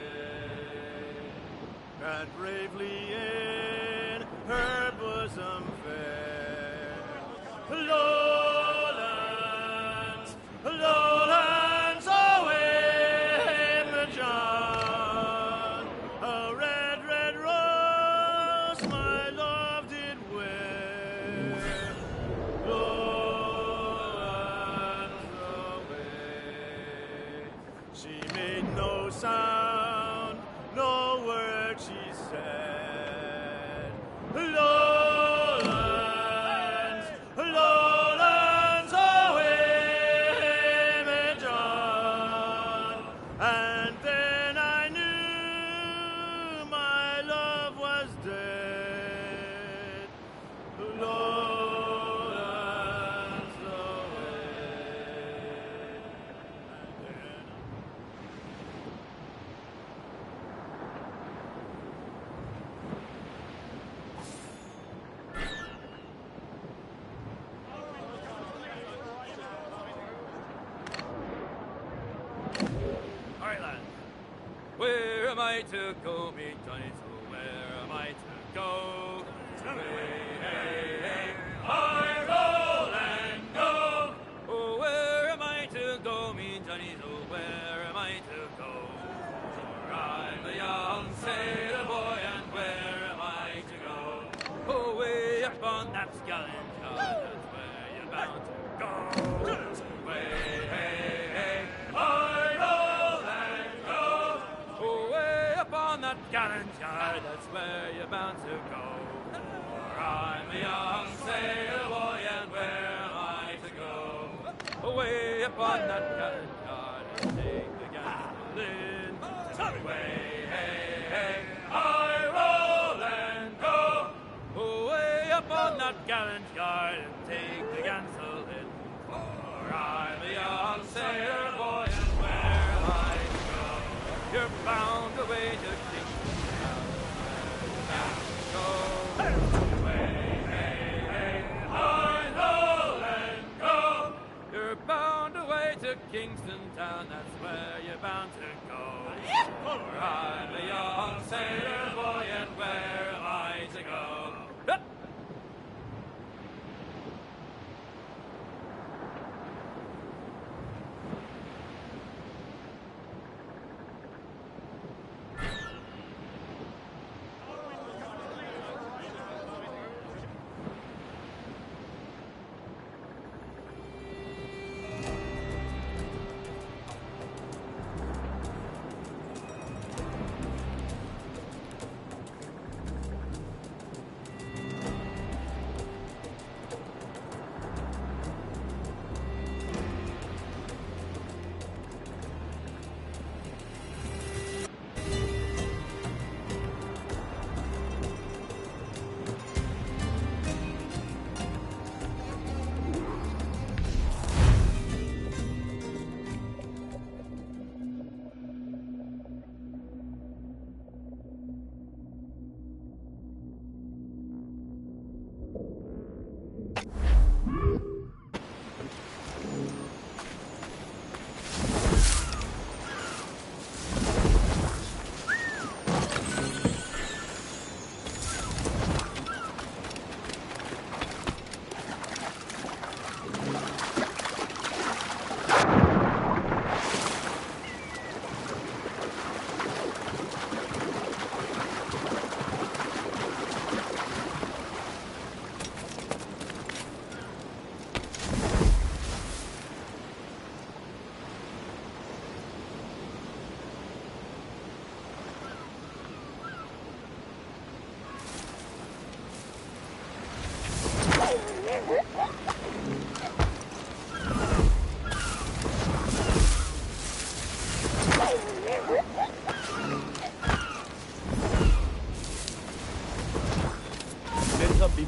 and bravely in her bosom fair. Lowlands, lowlands away, Majan, a red, red rose my love did wear. Lowlands away, she made no sound, no word she said. Lowlands, lowlands away, Majan, and then I knew my love was dead. Lowlands away, and then All right, lad. Where am I to go, me Johnny? So where am I to go? Hey, hey, hey, I roll and go. Oh, where am I to go, me Johnny? So where am I to go? For I'm a young sailor boy, and where am I to go? Oh, way up on that gallant yard, that's where you're bound to go. Way, hey, hey, I roll and go. Oh, way up on that gallant yard, that's where you're bound to go. For I'm a young sailor boy, and where am I to go? Away up on that gallant yard, and take the gallant in. Way, hey, hey, I roll and go. Away up on that gallant yard, and take the gansel in. For I'm a to Kingston Town, that's where you're bound to go. For I'm a young sailor boy, and where am I to go? Hup!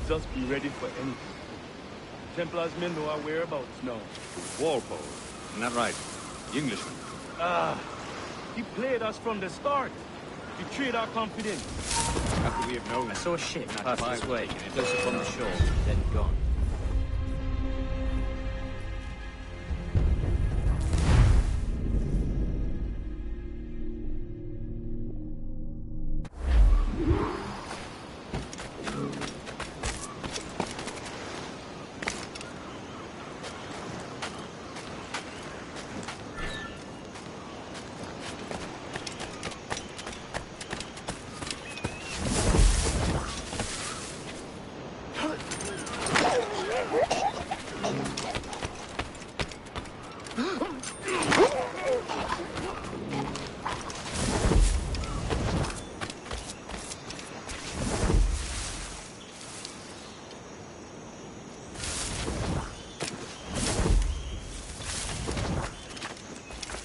Just be ready for anything. Templars men know our whereabouts now. Walpole. Isn't that right? The Englishman. He played us from the start. Betrayed our confidence. How could we have known? I saw a ship pass this way, close up on the shore, then gone.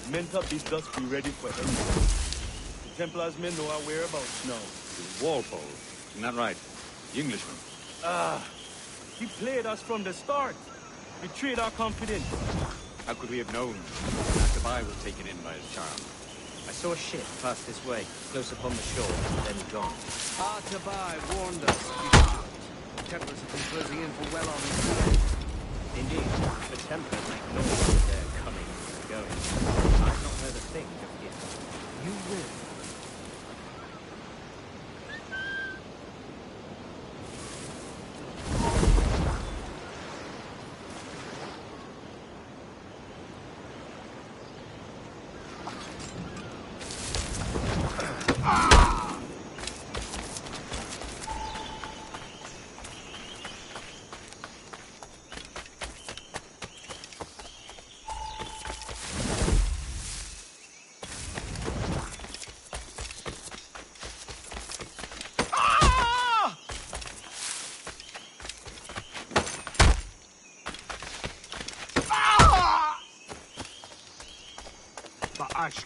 Mentop is just be ready for anything. The Templars men know our whereabouts now. Walpole. Isn't that right? The Englishman. He played us from the start. Betrayed our confidence. How could we have known? Atabai was taken in by his charm. I saw a ship pass this way, close upon the shore, then gone. Atabai warned us. The Templars have been closing in for well on this way. Indeed, the Templars make noise of their coming and going. I've not heard a thing of it. You will.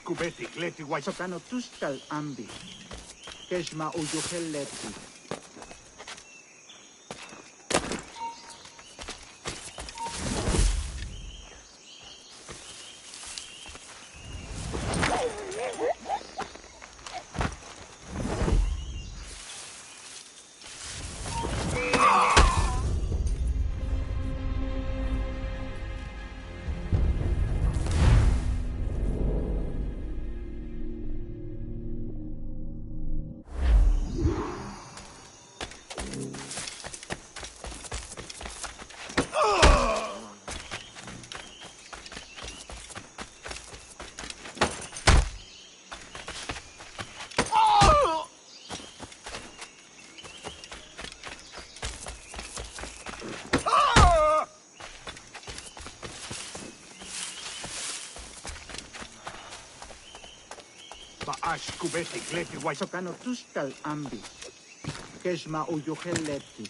Kubetik leti wai sokano tustal ambi. Keshma ujuhel leti. Ba'ash kubeti gleti wai. Sokano tuskal ambi. Kesma uyoheleti.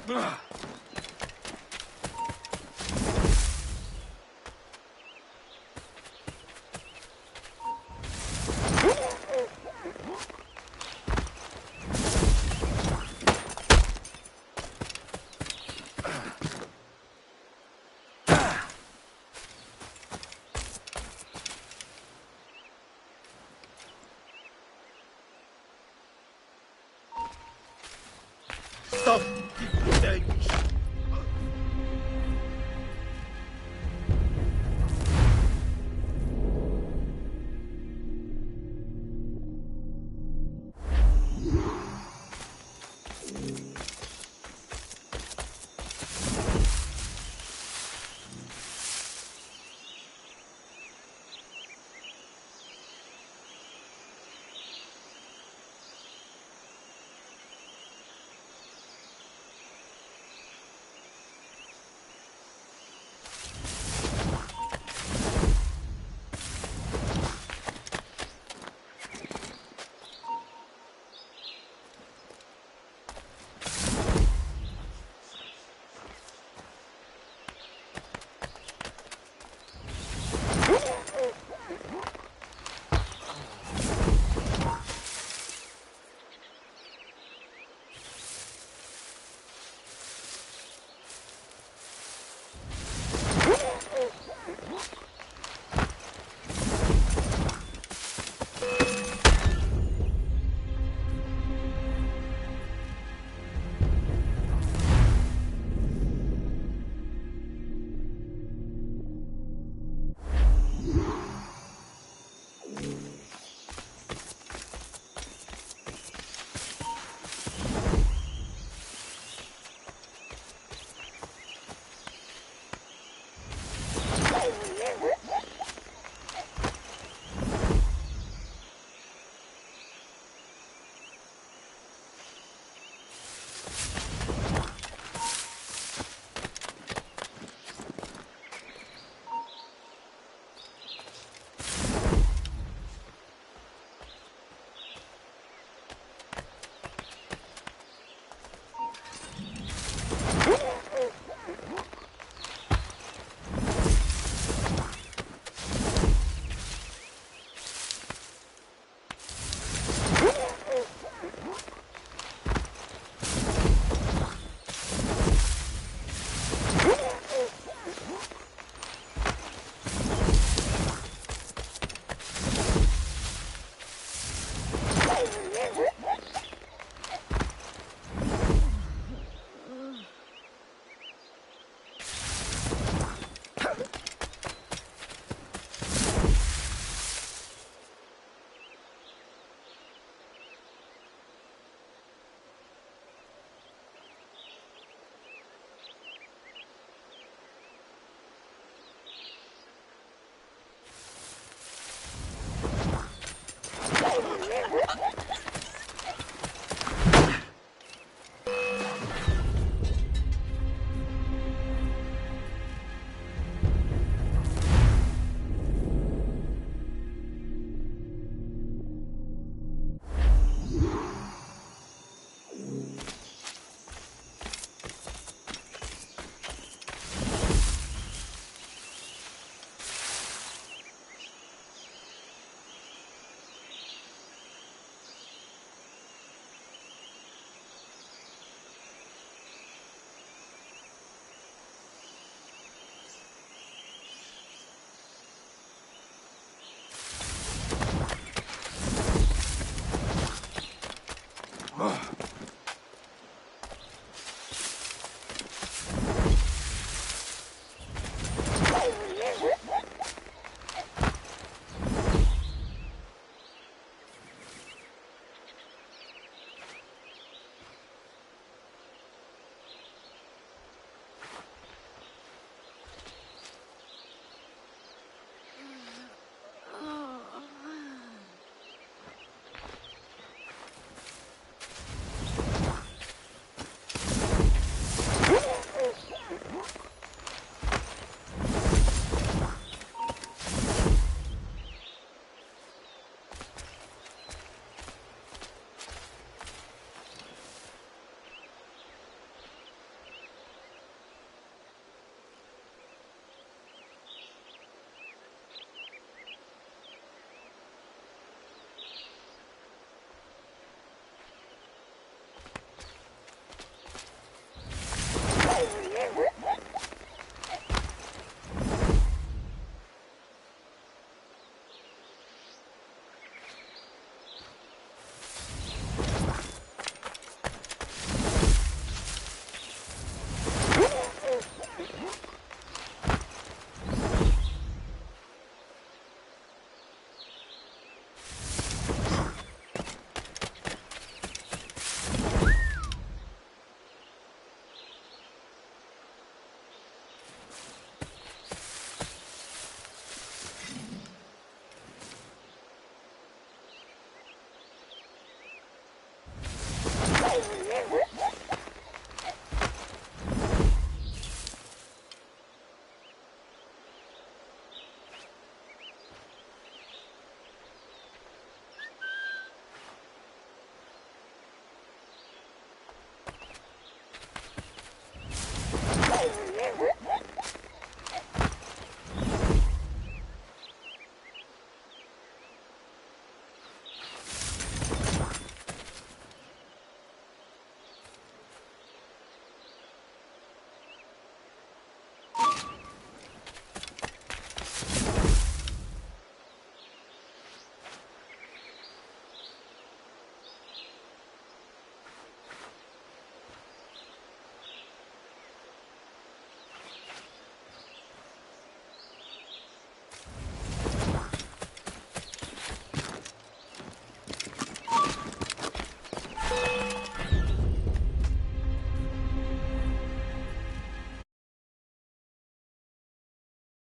Ugh.